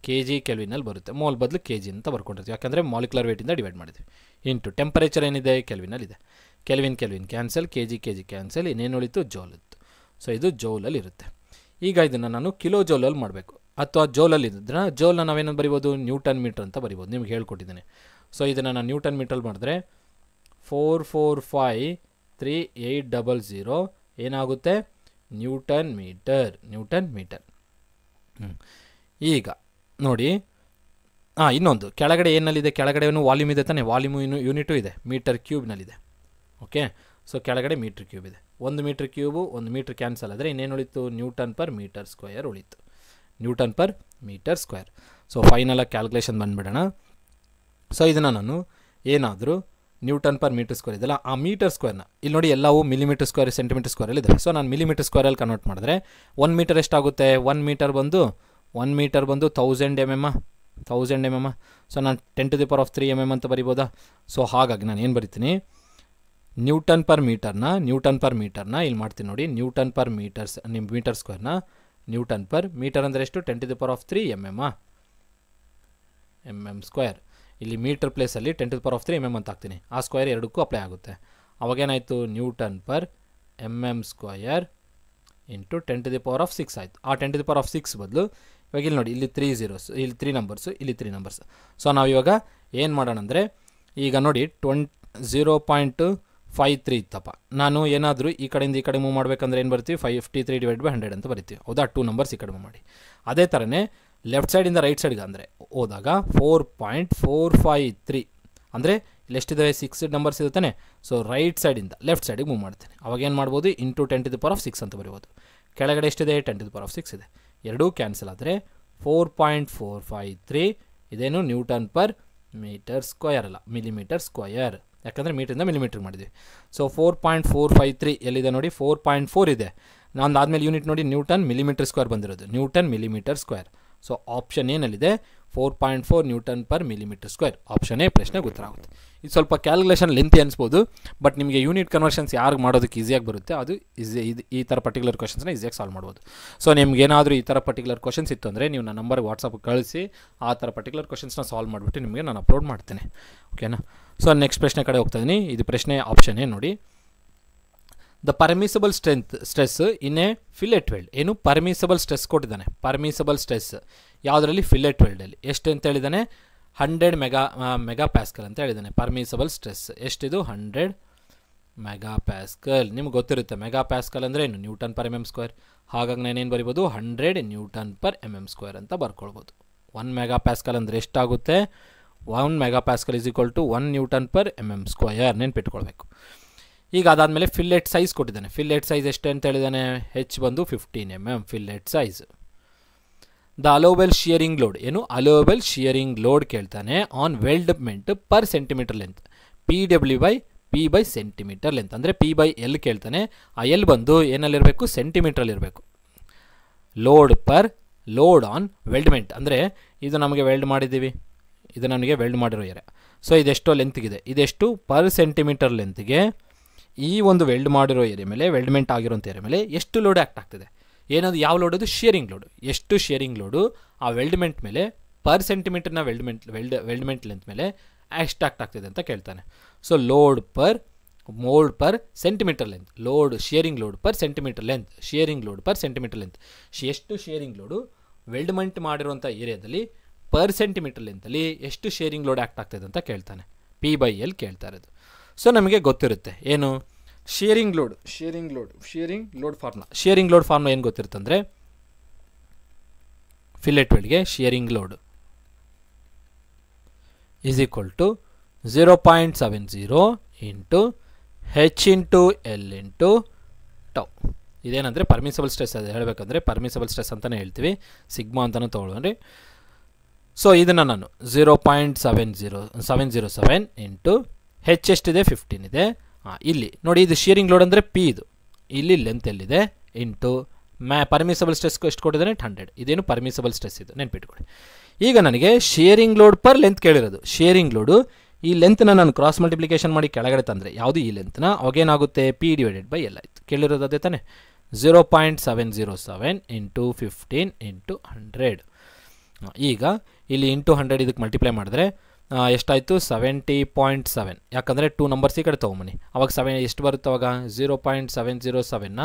ಕೆ ಜಿ ಕೆಲ್ವಿನಲ್ಲಿ ಬರುತ್ತೆ. ಮೋಲ್ ಬದಲು ಕೆ ಜಿ ಅಂತ ಬರ್ಕೊಂಡಿರ್ತೀವಿ, ಯಾಕಂದರೆ ಮಾಲಿಕ್ಯುಲರ್ ವೇಟಿಂದ ಡಿವೈಡ್ ಮಾಡಿದ್ವಿ. ಇಂಟು ಟೆಂಪರೇಚರ್ ಏನಿದೆ ಕೆಲ್ವಿನಲ್ಲಿದೆ. Kelvin cancel, K G cancel. ಇನ್ನೇನು ಉಳಿತು ಜೋಲ್ ಇತ್ತು. ಸೊ ಇದು ಜೋಲಲ್ಲಿ ಇರುತ್ತೆ. ಈಗ ಇದನ್ನು ನಾನು ಕಿಲೋ ಜೋಲಲ್ಲಿ ಮಾಡಬೇಕು ಅಥವಾ ಜೋಲಲ್ಲಿ ಇದ್ದರೆ ಜೋಲ್ನ ನಾವೇನು ಬರಿಬೋದು ನ್ಯೂಟನ್ ಮೀಟರ್ ಅಂತ ಬರಿಬೋದು. ನಿಮ್ಗೆ ಹೇಳ್ಕೊಟ್ಟಿದ್ದೀನಿ. ಸೊ ಇದನ್ನು ನಾನು ನ್ಯೂಟನ್ ಮೀಟರ್ ಮಾಡಿದ್ರೆ 4453,800 ಏನಾಗುತ್ತೆ ನ್ಯೂಟನ್ ಮೀಟರ್. ಈಗ ನೋಡಿ ಇನ್ನೊಂದು ಕೆಳಗಡೆ ಏನಲ್ಲಿದೆ, ಕೆಳಗಡೆ ವಾಲ್ಯೂಮ್ ಇದೆ ತಾನೆ. ವಾಲ್ಯೂಮ್ ಯೂನಿಟು ಇದೆ, ಮೀಟರ್ ಕ್ಯೂಬ್ನಲ್ಲಿದೆ. ಓಕೆ. ಸೊ ಕೆಳಗಡೆ ಮೀಟರ್ ಕ್ಯೂಬ್ ಇದೆ. 1 ಮೀಟರ್ ಕ್ಯೂಬು 1 ಮೀಟರ್ ಕ್ಯಾನ್ಸಲ್ ಆದರೆ ಇನ್ನೇನು ಉಳಿತು ನ್ಯೂಟನ್ ಪರ್ ಮೀಟರ್ ಸ್ಕ್ವೇರ್ ಉಳಿತು. ಸೊ ಫೈನಲಾಗಿ ಕ್ಯಾಲ್ಕುಲೇಷನ್ ಬಂದುಬಿಡೋಣ. ಸೊ ಇದನ್ನು ನಾನು ಏನಾದರೂ ನ್ಯೂಟನ್ ಪರ್ ಮೀಟರ್ ಸ್ಕ್ವೇರ್ ಇದೆಯಲ್ಲ, ಆ ಮೀಟರ್ ಸ್ಕ್ವೇರ್ನ ಇಲ್ಲಿ ನೋಡಿ ಎಲ್ಲವೂ ಮಿಲಿಮೀಟರ್ ಸ್ಕ್ವೇರ್ ಸೆಂಟಿಮೀಟರ್ ಸ್ಕ್ವೇರಲ್ಲಿ ಇದೆ. ಸೊ ನಾನು ಮಿಲಿಮೀಟರ್ ಸ್ಕ್ವೇರಲ್ಲಿ ಕನ್ವರ್ಟ್ ಮಾಡಿದ್ರೆ 1 ಮೀಟರ್ ಎಷ್ಟಾಗುತ್ತೆ, 1 ಮೀಟರ್ ಬಂದು 1000 mm. ಸೊ ನಾನು 10⁻³ mm ಅಂತ ಬರಿಬೋದಾ? ಸೊ ಹಾಗಾಗಿ ನಾನು ಏನು ಬರಿತೀನಿ, ನ್ಯೂಟನ್ ಪರ್ ಮೀಟರ್ನ ಇಲ್ಲಿ ಮಾಡ್ತೀನಿ ನೋಡಿ, ನ್ಯೂಟನ್ ಪರ್ ಮೀಟರ್ಸ್ ನಿಮ್ಮ ಮೀಟರ್ ಸ್ಕ್ವೇರ್ನ ನ್ಯೂಟನ್ ಪರ್ ಮೀಟರ್ ಅಂದರೆ ಎಷ್ಟು, 10⁻³ mm ಸ್ಕ್ವೇರ್. ಇಲ್ಲಿ ಮೀಟರ್ ಪ್ಲೇಸಲ್ಲಿ 10⁻³ mm ಅಂತ ಹಾಕ್ತೀನಿ, ಆ ಸ್ಕ್ವೇರ್ ಎರಡಕ್ಕೂ ಅಪ್ಲೈ ಆಗುತ್ತೆ. ಅವಾಗೇನಾಯಿತು, newton per mm square into 10⁻⁶ ಆಯಿತು. ಆ 10⁻⁶ ಬದಲು ಇವಾಗ ಇಲ್ಲಿ ನೋಡಿ, ಇಲ್ಲಿ 3 zeros, ಇಲ್ಲಿ 3 ನಂಬರ್ಸು, ಇಲ್ಲಿ 3 ನಂಬರ್ಸ್. ಸೊ ನಾವು ಇವಾಗ ಏನು ಮಾಡೋಣ ಅಂದರೆ, ಈಗ ನೋಡಿ 0.53 ಇತ್ತಪ್ಪ, ನಾನು ಏನಾದರೂ ಈ ಕಡೆಯಿಂದ ಈ ಕಡೆ ಮೂವ್ ಮಾಡಬೇಕಂದ್ರೆ ಏನು ಬರ್ತೀವಿ, 53/100 ಅಂತ ಬರಿತೀವಿ, ಹೌದಾ? 2 ನಂಬರ್ಸ್ ಈ ಕಡೆ ಮೂವ್ ಮಾಡಿ. ಅದೇ ಥರನೇ ಲೆಫ್ಟ್ ಸೈಡಿಂದ ರೈಟ್ ಸೈಡ್ಗೆ ಅಂದರೆ ಹೋದಾಗ 4.453 ಅಂದರೆ ಇಲ್ಲಿ ಎಷ್ಟಿದೆ, 6 ನಂಬರ್ಸ್ ಇರುತ್ತಾನೆ. ಸೊ ರೈಟ್ ಸೈಡಿಂದ ಲೆಫ್ಟ್ ಸೈಡಿಗೆ ಮೂವ್ ಮಾಡ್ತೇನೆ. ಅವಾಗ ಏನು ಮಾಡ್ಬೋದು, ಇಂಟು 10⁻⁶ ಅಂತ ಬರಿಬೋದು. ಕೆಳಗಡೆ ಎಷ್ಟಿದೆ, 10⁻⁶ ಇದೆ. ಎರಡೂ ಕ್ಯಾನ್ಸಲ್ ಆದರೆ 4.453 ಇದೇನು ನ್ಯೂಟನ್ ಪರ್ ಮೀಟರ್ ಸ್ಕ್ವಯರ್ ಅಲ್ಲ, ಮಿಲಿಮೀಟರ್ ಸ್ಕ್ವಯರ್, ಯಾಕಂದರೆ ಮೀಟರಿಂದ ಮಿಲಿಮೀಟ್ರ್ ಮಾಡಿದ್ವಿ. ಸೊ 4.453 ಎಲ್ಲಿದೆ ನೋಡಿ, 4.4 ಇದೆ. ನಾನು ಆದಮೇಲೆ ಯೂನಿಟ್ ನೋಡಿ, ನ್ಯೂಟನ್ ಮಿಲಿಮೀಟರ್ ಸ್ಕ್ವೇರ್ ಬಂದಿರೋದು, newton millimetre square. So option ಏನಲ್ಲಿದೆ, 4.4 newton per millimetre square. Option A ಪ್ರಶ್ನೆಗೆ ಉತ್ತರ ಆಗುತ್ತೆ. ಇದು ಸ್ವಲ್ಪ ಕ್ಯಾಲ್ಕುಲೇಷನ್ ಲೆಂತಿ ಅನಿಸ್ಬೋದು, ಬಟ್ ನಿಮಗೆ ಯೂನಿಟ್ ಕನ್ವರ್ಷನ್ಸ್ ಯಾರಿಗೆ ಮಾಡೋದಕ್ಕೆ ಈಸಿಯಾಗಿ ಬರುತ್ತೆ, ಅದು ಈ ಥರ ಪರ್ಟಿಕ್ಯುಲರ್ ಕ್ವಶನ್ಸ್ನ ಈಸಿಯಾಗಿ ಸಾಲ್ವ್ ಮಾಡ್ಬೋದು. ಸೊ ನಿಮ್ಗೇನಾದರೂ ಈ ಥರ ಪರ್ಟಿಕ್ಯುಲರ್ ಕ್ವಶನ್ಸ್ ಇತ್ತು ಅಂದರೆ ನೀವು ನನ್ನ ನಂಬರ್ಗೆ ವಾಟ್ಸಪ್ಗೆ ಕಳಿಸಿ, ಆ ಥರ ಪರ್ಟಿಕ್ಯುಲರ್ ಕ್ವಶನ್ಸ್ನ ಸಾಲ್ವ್ ಮಾಡಿಬಿಟ್ಟು ನಿಮಗೆ ನಾನು ಅಪ್ಲೋಡ್ ಮಾಡ್ತೇನೆ, ಓಕೆನಾ? ಸೊ ನೆಕ್ಸ್ಟ್ ಪ್ರಶ್ನೆ ಕಡೆ ಹೋಗ್ತಾ ಇದ್ದೀನಿ. ಇದು ಪ್ರಶ್ನೆ ಆಪ್ಷನ್ ಎ ನೋಡಿ, the permissible stress in a fillet weld. ಏನು ಪರ್ಮಿಸಬಲ್ ಸ್ಟ್ರೆಸ್ ಕೊಟ್ಟಿದ್ದಾನೆ, ಪರ್ಮಿಸಬಲ್ ಸ್ಟ್ರೆಸ್ ಯಾವುದರಲ್ಲಿ, ಫಿಲೆಟ್ ವೆಲ್ಡಲ್ಲಿ ಎಷ್ಟು ಅಂತ ಹೇಳಿದ್ದಾನೆ, 100 ಮೆಗಾ ಪ್ಯಾಸ್ಕಲ್ ಅಂತ ಹೇಳಿದ್ದಾನೆ. ಪರ್ಮಿಸಬಲ್ ಸ್ಟ್ರೆಸ್ ಎಷ್ಟಿದು, 100 ಮೆಗಾ ಪ್ಯಾಸ್ಕಲ್. ನಿಮ್ಗೆ ಗೊತ್ತಿರುತ್ತೆ ಮೆಗಾ ಪ್ಯಾಸ್ಕಲ್ ಅಂದರೆ ಏನು, ನ್ಯೂಟನ್ ಪರ್ mm ಸ್ಕ್ವೇರ್. ಹಾಗಾಗಿ ನಾನೇನು ಬರಿಬೋದು, 100 ನ್ಯೂಟನ್ ಪರ್ mm ಸ್ಕ್ವೇರ್ ಅಂತ ಬರ್ಕೊಳ್ಬೋದು. 1 ಮೆಗಾ ಪ್ಯಾಸ್ಕಲ್ ಅಂದರೆ ಎಷ್ಟಾಗುತ್ತೆ, 1 mega pascal is equal to 1 newton per mm square, ನೆನ್ಪಿಟ್ಕೊಳ್ಬೇಕು. ಈಗ ಅದಾದಮೇಲೆ ಫಿಲ್ಲೆಟ್ ಸೈಜ್ ಕೊಟ್ಟಿದ್ದಾನೆ. ಫಿಲ್ಲೆಟ್ ಸೈಜ್ ಎಷ್ಟು ಅಂತ ಹೇಳಿದ್ದಾನೆ, ಹೆಚ್ ಬಂದು 15 mm fillet size. The allowable shearing load, ಏನು ಅಲೋವೆಬಲ್ ಶಿಯರಿಂಗ್ ಲೋಡ್ ಕೇಳ್ತಾನೆ on weldment per centimetre length, P centimetre length ಅಂದರೆ P/L ಕೇಳ್ತಾನೆ. ಆ ಎಲ್ ಬಂದು ಏನಲ್ಲಿರಬೇಕು, ಸೆಂಟಿಮೀಟ್ರಲ್ಲಿರಬೇಕು. ಲೋಡ್ ಆನ್ ವೆಲ್ಡ್ಮೆಂಟ್ ಅಂದರೆ ಇದು ನಮಗೆ ವೆಲ್ಡ್ ಮಾಡಿದ್ದೀವಿ, ಇದು ನನಗೆ ವೆಲ್ಡ್ ಮಾಡಿರೋ ಏರಿಯಾ. ಸೊ ಇದೆಷ್ಟೋ ಲೆಂತ್ಗಿದೆ, ಇದೆಷ್ಟು ಪರ್ ಸೆಂಟಿಮೀಟರ್ ಲೆಂತ್ಗೆ ಈ ಒಂದು ವೆಲ್ಡ್ ಮಾಡಿರೋ ಏರಿಯಾ ಮೇಲೆ, ವೆಲ್ಡ್ಮೆಂಟ್ ಆಗಿರೋಂಥ ಏರಿಯಾ ಮೇಲೆ ಎಷ್ಟು ಲೋಡ್ ಆ್ಯಕ್ಟ್ ಆಗ್ತಿದೆ. ಏನದು, ಯಾವ ಲೋಡ್ ಅದು, ಶಿಯರಿಂಗ್ ಲೋಡು. ಎಷ್ಟು ಶಿಯರಿಂಗ್ ಲೋಡು ಆ ವೆಲ್ಡ್ಮೆಂಟ್ ಮೇಲೆ ಪರ್ ಸೆಂಟಿಮೀಟರ್ನ ವೆಲ್ಡ್ಮೆಂಟ್ ಲೆಂತ್ ಮೇಲೆ ಎಷ್ಟು ಆ್ಯಕ್ಟ್ ಆಗ್ತಿದೆ ಅಂತ ಕೇಳ್ತಾನೆ. So load per centimetre length, shearing load per centimetre length, ಎಷ್ಟು ಶಿಯರಿಂಗ್ ಲೋಡು ವೆಲ್ಡ್ಮೆಂಟ್ ಮಾಡಿರುವಂಥ ಏರಿಯಾದಲ್ಲಿ ಪರ್ ಸೆಂಟಿಮೀಟರ್ ಲೆಂತಲ್ಲಿ ಎಷ್ಟು ಶಿಯರಿಂಗ್ ಲೋಡ್ ಆ್ಯಕ್ಟ್ ಆಗ್ತಿದೆ ಅಂತ ಕೇಳ್ತಾನೆ. P/L ಕೇಳ್ತಾ ಇರೋದು. ಸೊ ನಮಗೆ ಗೊತ್ತಿರುತ್ತೆ ಏನು, ಶಿಯರಿಂಗ್ ಲೋಡ್ ಫಾರ್ಮುಲಾ ಏನು ಗೊತ್ತಿರುತ್ತೆ ಅಂದರೆ, ಫಿಲೆಟ್ ವೆಲ್ಡ್ಗೆ shearing load is equal to 0.70 into H into L into tau. ಇದೇನಂದರೆ ಪರ್ಮಿಸಬಲ್ ಸ್ಟ್ರೆಸ್, ಅದು ಹೇಳಬೇಕಂದ್ರೆ ಪರ್ಮಿಸಬಲ್ ಸ್ಟ್ರೆಸ್ ಅಂತಲೇ ಹೇಳ್ತೀವಿ, ಸಿಗ್ಮಾ ಅಂತಲೂ ತೊಗೊಳ್ರಿ. ಸೊ ಇದನ್ನು ನಾನು 0.707 ಇಂಟು ಹೆಚ್ ಎಷ್ಟಿದೆ, 15 ಇದೆ. ಇಲ್ಲಿ ನೋಡಿ, ಇದು ಶಿಯರಿಂಗ್ ಲೋಡ್ ಅಂದರೆ P, ಇದು ಇಲ್ಲಿ ಲೆಂತ್ ಎಲ್ಲಿದೆ, ಇಂಟು ಪರ್ಮಿಸಬಲ್ ಸ್ಟ್ರೆಸ್ ಎಷ್ಟು ಕೊಟ್ಟಿದ್ದಾನೆ, 100. ಇದೇನು ಪರ್ಮಿಸಬಲ್ ಸ್ಟ್ರೆಸ್, ಇದು ನೆನ್ಪಿಟ್ಕೊಳ್ಳಿ. ಈಗ ನನಗೆ ಶಿಯರಿಂಗ್ ಲೋಡ್ ಪರ್ ಲೆಂತ್ ಕೇಳಿರೋದು. ಶಿಯರಿಂಗ್ ಲೋಡು ಈ ಲೆಂತ್ನ ನಾನು ಕ್ರಾಸ್ ಮಲ್ಟಿಪ್ಲಿಕೇಶನ್ ಮಾಡಿ ಕೆಳಗಡೆ ತಂದರೆ ಯಾವುದು ಈ ಲೆಂತ್ನ, ಅವಾಗೇನಾಗುತ್ತೆ, P/L ಆಯಿತು. ಕೇಳಿರೋದು ಅದೇ ತಾನೆ, 0.707 ಇಂಟು 15 ಇಂಟು 100. ಈಗ ಇಲ್ಲಿ ಇಂಟು 100 ಇದಕ್ಕೆ ಮಲ್ಟಿಪ್ಲೈ ಮಾಡಿದ್ರೆ ಎಷ್ಟಾಯಿತು, 70.7. ಯಾಕಂದರೆ 2 ನಂಬರ್ಸ್ ಈ ಕಡೆ ತೊಗೊಂಬನ್ನಿ, ಅವಾಗ 7 ಎಷ್ಟು ಬರುತ್ತೆ, ಅವಾಗ 0.707ನ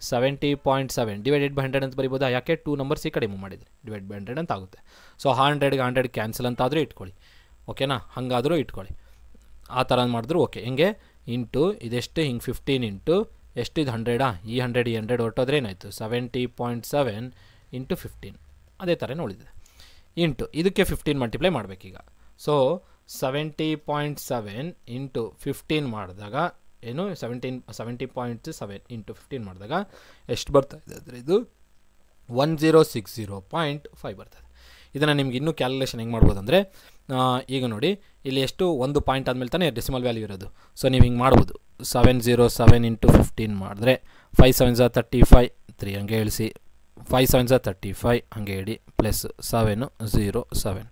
70.7 /100 ಅಂತ ಬರಿಬೋದಾ, ಯಾಕೆ 2 ನಂಬರ್ಸ್ ಈ ಕಡೆ ಮೂವ್ ಮಾಡಿದ್ರಿ, /100 ಅಂತ ಆಗುತ್ತೆ. ಸೊ 100 ಕ್ಯಾನ್ಸಲ್ ಅಂತಾದರೂ ಇಟ್ಕೊಳ್ಳಿ, ಓಕೆನಾ, ಹಾಗಾದರೂ ಇಟ್ಕೊಳ್ಳಿ. ಆ ಥರ ಮಾಡಿದ್ರು ಓಕೆ. ಹಿಂಗೆ ಇಂಟು ಇದೆಷ್ಟು, ಹಿಂಗೆ 15 ಇಂಟು ಎಷ್ಟು, ಇದು 100. ಈ 100 ಹೊರಟೋದ್ರೆ ಏನಾಯಿತು, 70.7 ಇಂಟು 15. ಅದೇ ಥರ ಉಳಿದಿದೆ. ಇಂಟು ಇದಕ್ಕೆ 15 ಮಲ್ಟಿಪ್ಲೈ ಮಾಡಬೇಕೀಗ. ಸೊ 70.7 ಇಂಟು 15 ಮಾಡಿದಾಗ ಏನು, 70.7 ಇಂಟು 15 ಮಾಡಿದಾಗ ಎಷ್ಟು ಬರ್ತಾ ಇದೆ ಅಂದರೆ ಇದು 1060.5 ಬರ್ತದೆ. ಇದನ್ನು ನಿಮ್ಗೆ ಇನ್ನೂ ಕ್ಯಾಲ್ಕುಲೇಷನ್ ಹೆಂಗೆ ಮಾಡ್ಬೋದು ಅಂದರೆ ಈಗ ನೋಡಿ ಇಲ್ಲಿ ಎಷ್ಟು ಒಂದು ಪಾಯಿಂಟ್ ಆದಮೇಲೆ ತಾನೇ ಡೆಸಿಮಲ್ ವ್ಯಾಲ್ಯೂ ಇರೋದು. ಸೊ ನೀವು ಹಿಂಗೆ ಮಾಡ್ಬೋದು 707 ಇಂಟು 15 ಮಾಡಿದ್ರೆ 5 7 35 3 ಹಂಗೆ ಇಳಿಸಿ 5 7 35 ಹಂಗೆ ಇಡಿ ಪ್ಲಸ್ 7 0 7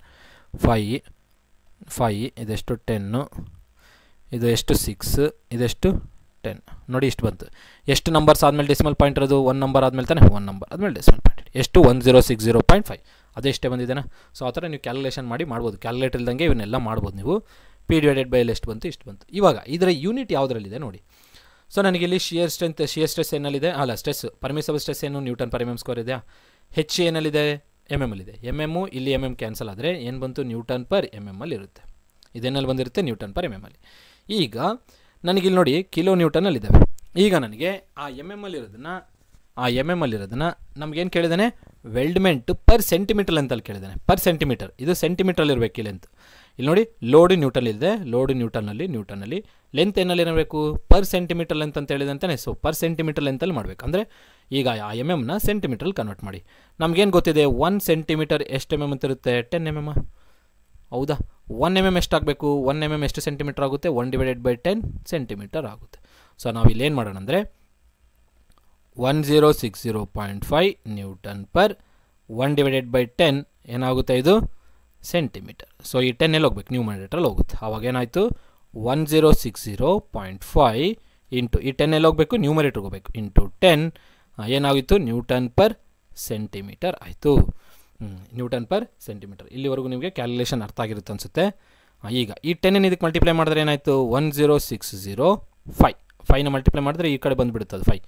5 ಇದೆಷ್ಟು 10 ಇದು ಎಷ್ಟು 6 ಇದೆಷ್ಟು 10 ನೋಡಿ ಇಷ್ಟು ಬಂತು. ಎಷ್ಟು ನಂಬರ್ಸ್ ಆದಮೇಲೆ ಡೆಸಿಮಲ್ ಪಾಯಿಂಟ್ ಇರೋದು 1 ನಂಬರ್ ಆದಮೇಲೆ ತಾನೆ 1 ನಂಬರ್ ಆದಮೇಲೆ ಡೆಸಿಮಲ್ ಪಾಯಿಂಟ್ ಎಷ್ಟು 1060.5 ಅದೆಷ್ಟೇ ಬಂದಿದೆನಾ. ಸೊ ಆ ಥರ ನೀವು ಕ್ಯಾಲ್ಕುಲೇಷನ್ ಮಾಡ್ಬೋದು. ಕ್ಯಾಲ್ಕುಲೇಟರ್ ಇಲ್ದಂಗೆ ಇವನ್ನೆಲ್ಲ ಮಾಡ್ಬೋದು ನೀವು. P ಡಿವೈಡೆಡ್ ಬೈ L ಎಷ್ಟು ಬಂತು ಇಷ್ಟು ಬಂತು. ಇವಾಗ ಇದರ ಯೂನಿಟ್ ಯಾವುದರಲ್ಲಿದೆ ನೋಡಿ. ಸೊ ನನಗೆ ಇಲ್ಲಿ ಶಿಯರ್ ಸ್ಟ್ರೆಸ್ ಏನಲ್ಲಿದೆ ಅಲ್ಲ ಸ್ಟ್ರೆಸ್ ಪರ್ಮಿಸಬಲ್ ಸ್ಟ್ರೆಸ್ ಏನು ನ್ಯೂಟನ್ ಪರ್ mm ಸ್ಕ್ವೇರ್ ಇದೆಯಾ. ಹೆಚ್ ಏನಲ್ಲಿದೆ mm ಅಲ್ಲಿದೆ. mm ಇಲ್ಲಿ mm ಕ್ಯಾನ್ಸಲ್ ಆದರೆ ಏನು ಬಂತು ನ್ಯೂಟನ್ ಪರ್ mm ಅಲ್ಲಿ ಇರುತ್ತೆ. ಇದೇನಲ್ಲಿ ಬಂದಿರುತ್ತೆ ನ್ಯೂಟನ್ ಪರ್ mm ಅಲ್ಲಿ. ಈಗ ನನಗಿಲ್ಲಿ ನೋಡಿ ಕಿಲೋ ನ್ಯೂಟನಲ್ಲಿದ್ದಾವೆ. ಈಗ ನನಗೆ ಆ mm ಅಲ್ಲಿರೋದನ್ನು ನಮಗೇನು ಕೇಳಿದ್ದಾನೆ ವೆಲ್ಡ್ಮೆಂಟ್ ಪರ್ ಸೆಂಟಿಮೀಟರ್ ಅಂತಲ್ಲಿ ಕೇಳಿದ್ದಾನೆ. ಪರ್ ಸೆಂಟಿಮೀಟರ್ ಇದು ಸೆಂಟಿಮೀಟ್ರಲ್ಲಿ ಇರಬೇಕು ಈ ಲೆಂತ್. ಇಲ್ಲಿ ನೋಡಿ ಲೋಡ್ ನ್ಯೂಟನ್ ಲೋಡ್ ನ್ಯೂಟನಲ್ಲಿ ಲೆಂತ್ ಏನಲ್ಲಿರಬೇಕು ಪರ್ ಸೆಂಟಿಮೀಟರ್ ಲೆಂತ್ ಅಂತ ಹೇಳಿದೆ ಅಂತಾನೆ. ಸೊ ಪರ್ ಸೆಂಟಿಮೀಟರ್ ಲೆಂತಲ್ಲಿ ಮಾಡಬೇಕು ಅಂದರೆ ಈಗ ಆ mm ಸೆಂಟಿಮೀಟ್ರಲ್ಲಿ ಕನ್ವರ್ಟ್ ಮಾಡಿ. ನಮಗೇನು ಗೊತ್ತಿದೆ 1 ಸೆಂಟಿಮೀಟರ್ ಎಷ್ಟು mm ಅಂತ ಇರುತ್ತೆ 10 mm ಹೌದಾ. 1 mm ಎಷ್ಟಾಗಬೇಕು 1 mm ಎಷ್ಟು ಸೆಂಟಿಮೀಟರ್ ಆಗುತ್ತೆ 1 ಡಿವೈಡೆಡ್ ಬೈ 10 ಸೆಂಟಿಮೀಟರ್ ಆಗುತ್ತೆ. ಸೊ ನಾವು ಇಲ್ಲಿ ಏನು ಮಾಡೋಣ ಅಂದರೆ 1060.5 ನ್ಯೂಟನ್ ಪರ್ 1 ಡಿವೈಡೆಡ್ ಬೈ 10 ಏನಾಗುತ್ತೆ ಇದು ಸೆಂಟಿಮೀಟರ್. ಸೊ ಈ 10 ಎಲ್ಲಿ ಹೋಗ್ಬೇಕು ನ್ಯೂಮರೇಟರಲ್ಲಿ ಹೋಗುತ್ತೆ. ಆವಾಗ ಏನಾಯಿತು 1060.5 ಇಂಟು ಈ 10 ಎಲ್ಲಿ ಹೋಗಬೇಕು ನ್ಯೂಮರೇಟರ್ಗೆ ಹೋಗಬೇಕು ಇಂಟು 10 ಏನಾಗಿತ್ತು ನ್ಯೂಟನ್ ಪರ್ ಸೆಂಟಿಮೀಟರ್ ಆಯಿತು. Newton per centimetre. ಇಲ್ಲಿವರೆಗೂ ನಿಮಗೆ ಕ್ಯಾಲ್ಕುಲೇಷನ್ ಅರ್ಥ ಆಗಿರುತ್ತೆ ಅನಿಸುತ್ತೆ. ಈಗ ಈ 10 ಇದಕ್ಕೆ ಮಲ್ಟಿಪ್ಲೈ ಮಾಡಿದ್ರೆ ಏನಾಯಿತು 1060.5 5ನ ಮಲ್ಟಿಪ್ಲೈ ಮಾಡಿದ್ರೆ ಈ ಕಡೆ ಬಂದುಬಿಡುತ್ತೆ ಅದು 5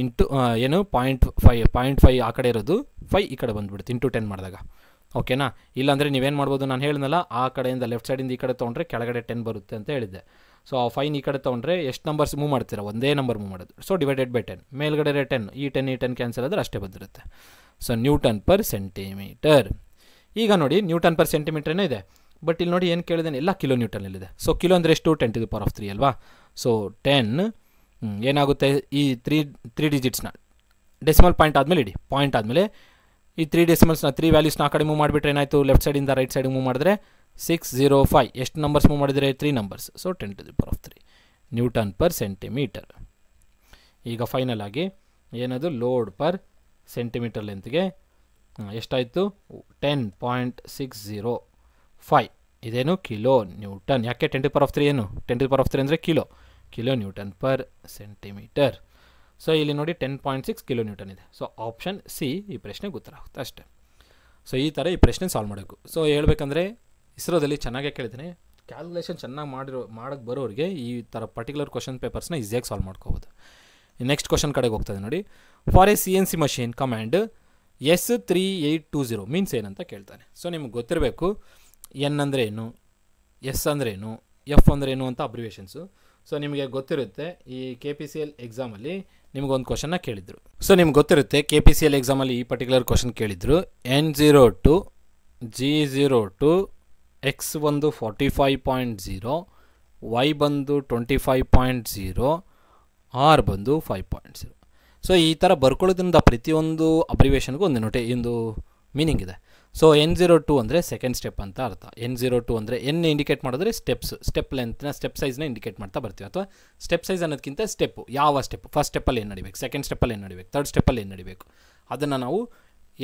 ಇಂಟು ಏನು 0.5 ಆ ಕಡೆ ಇರೋದು 5 ಈ ಕಡೆ ಬಂದುಬಿಡುತ್ತೆ ಇಂಟು 10 ಮಾಡಿದಾಗ ಓಕೆನಾ. ಇಲ್ಲಾಂದರೆ ನೀವೇನು ಮಾಡ್ಬೋದು ನಾನು ಹೇಳಿದ್ನಲ್ಲ ಆ ಕಡೆಯಿಂದ ಲೆಫ್ಟ್ ಸೈಡಿಂದ ಈ ಕಡೆ ತೊಗೊಂಡ್ರೆ ಕೆಳಗಡೆ 10 ಬರುತ್ತೆ ಅಂತ ಹೇಳಿದ್ದೆ. ಸೊ ಆ 5 ಈ ಕಡೆ ತೊಗೊಂಡ್ರೆ ಎಷ್ಟು ನಂಬರ್ಸ್ ಮೂವ್ ಮಾಡ್ತೀರಾ ಒಂದೇ ನಂಬರ್ ಮೂವ್ ಮಾಡೋದು. ಸೊ ಡಿವೈಡೆಡ್ ಬೈ 10 ಮೇಲ್ಗಡೆ 10 ಈ 10 ಕ್ಯಾನ್ಸಲ್ ಆದರೆ ಅಷ್ಟೇ ಬಂದಿರುತ್ತೆ. So Newton per centimetre. ಈಗ ನೋಡಿ ನ್ಯೂಟನ್ ಪರ್ ಸೆಂಟಿಮೀಟ್ರೇ ಇದೆ ಬಟ್ ಇಲ್ಲಿ ನೋಡಿ ಏನು ಕೇಳಿದ್ದೇನೆ ಎಲ್ಲ ಕಿಲೋ ನ್ಯೂಟನಲ್ಲಿದೆ. ಸೊ ಕಿಲೋ ಅಂದರೆ ಎಷ್ಟು 10⁻³ ಅಲ್ವಾ. ಸೊ 10 ಏನಾಗುತ್ತೆ ಈ ತ್ರೀ ಡಿಜಿಟ್ಸ್ನ ಡೆಸಿಮಲ್ ಪಾಯಿಂಟ್ ಆದಮೇಲೆ ಇಡಿ ಪಾಯಿಂಟ್ ಆದಮೇಲೆ ಈ 3 ಡೆಸಿಮಲ್ಸ್ನ 3 ವ್ಯಾಲ್ಯೂಸ್ನ ಆ ಕಡೆ ಮೂವ್ ಮಾಡಿಬಿಟ್ರೆ ಏನಾಯಿತು ಲೆಫ್ಟ್ ಸೈಡಿಂದ ರೈಟ್ ಸೈಡಿಗೆ ಮೂವ್ ಮಾಡಿದ್ರೆ 605 ಎಷ್ಟು ನಂಬರ್ಸ್ ಮೂವ್ ಮಾಡಿದರೆ 3 numbers. So 10⁻³ Newton per centimetre. ಈಗ ಫೈನಲ್ ಆಗಿ ಏನದು ಲೋಡ್ ಪರ್ ಸೆಂಟಿಮೀಟರ್ ಲೆಂತ್ಗೆ ಎಷ್ಟಾಯಿತು 10.605 ಇದೇನು ಕಿಲೋ ನ್ಯೂಟನ್. ಯಾಕೆ 10⁻³ ಏನು 10⁻³ ಅಂದರೆ kilo Newton per centimetre. So ಇಲ್ಲಿ ನೋಡಿ 10.6 ಕಿಲೋ ನ್ಯೂಟನ್ ಇದೆ. ಸೊ ಆಪ್ಷನ್ ಸಿ ಈ ಪ್ರಶ್ನೆಗೆ ಉತ್ತರ ಆಗುತ್ತೆ ಅಷ್ಟೇ. ಸೊ ಈ ಥರ ಈ ಪ್ರಶ್ನೆ ಸಾಲ್ವ್ ಮಾಡಬೇಕು. ಸೊ ಹೇಳ್ಬೇಕಂದ್ರೆ ಇಸ್ರೋದಲ್ಲಿ ಚೆನ್ನಾಗೇ ಕೇಳಿದ್ದೀನಿ ಕ್ಯಾಲ್ಕುಲೇಷನ್ ಚೆನ್ನಾಗಿ ಮಾಡೋಕ್ಕೆ ಬರೋರಿಗೆ ಈ ಥರ ಪರ್ಟಿಕ್ಯುಲರ್ ಕ್ವಶನ್ ಪೇಪರ್ಸ್ನ ಈಸಿಯಾಗಿ ಸಾಲ್ವ್ ಮಾಡ್ಕೋಬೋದು. ನೆಕ್ಸ್ಟ್ ಕ್ವಶನ್ ಕಡೆಗೆ ಹೋಗ್ತದೆ ನೋಡಿ. For a CNC machine command S3820 means ಏನಂತ ಕೇಳ್ತಾನೆ. ಸೊ ನಿಮ್ಗೆ ಗೊತ್ತಿರಬೇಕು ಎನ್ ಅಂದರೆ ಏನು ಎಸ್ ಅಂದರೆ ಏನು ಎಫ್ ಅಂದರೆ ಏನು ಅಂತ ಅಬ್ರಿವೇಷನ್ಸು. ಸೊ ನಿಮಗೆ ಗೊತ್ತಿರುತ್ತೆ ಈ KPCL ಎಕ್ಸಾಮಲ್ಲಿ ನಿಮಗೊಂದು ಕ್ವಶನ್ನ ಕೇಳಿದ್ರು. ಸೊ ನಿಮ್ಗೆ ಗೊತ್ತಿರುತ್ತೆ KPCL ಎಕ್ಸಾಮಲ್ಲಿ ಈ ಪರ್ಟಿಕ್ಯುಲರ್ ಕ್ವಶನ್ ಕೇಳಿದ್ರು. N02 G02 X ಬಂದು 45.0 Y ಬಂದು 25.0 R ಬಂದು 5.0. ಸೊ ಈ ಥರ ಬರ್ಕೊಳ್ಳೋದ್ರಿಂದ ಪ್ರತಿಯೊಂದು ಅಬ್ರಿವೇಷನ್ಗೂ ಒಂದು ಮೀನಿಂಗ್ ಇದೆ. ಸೊ N02 ಅಂದರೆ ಸೆಕೆಂಡ್ ಸ್ಟೆಪ್ ಅಂತ ಅರ್ಥ. N02 ಅಂದರೆ ಎನ್ ಇಂಡಿಕೇಟ್ ಮಾಡಿದ್ರೆ ಸ್ಟೆಪ್ ಲೆಂತ್ನ ಸ್ಟೆಪ್ ಸೈಜ್ನ ಇಂಡಿಕೇಟ್ ಮಾಡ್ತಾ ಬರ್ತೀವಿ. ಅಥವಾ ಸ್ಟೆಪ್ ಸೈಜ್ ಅನ್ನೋದಕ್ಕಿಂತ ಸ್ಟೆಪ್ಪು ಯಾವ ಸ್ಟೆಪ್ ಫಸ್ಟ್ ಸ್ಟೆಪ್ಪಲ್ಲಿ ಏನು ನಡಿಬೇಕು ಸೆಕೆಂಡ್ ಸ್ಟೆಪ್ಪಲ್ಲಿ ಏನು ನಡಿಬೇಕು ಥರ್ಡ್ ಸ್ಟೆಪ್ಪಲ್ಲಿ ಏನು ನಡಿಬೇಕು ಅದನ್ನು ನಾವು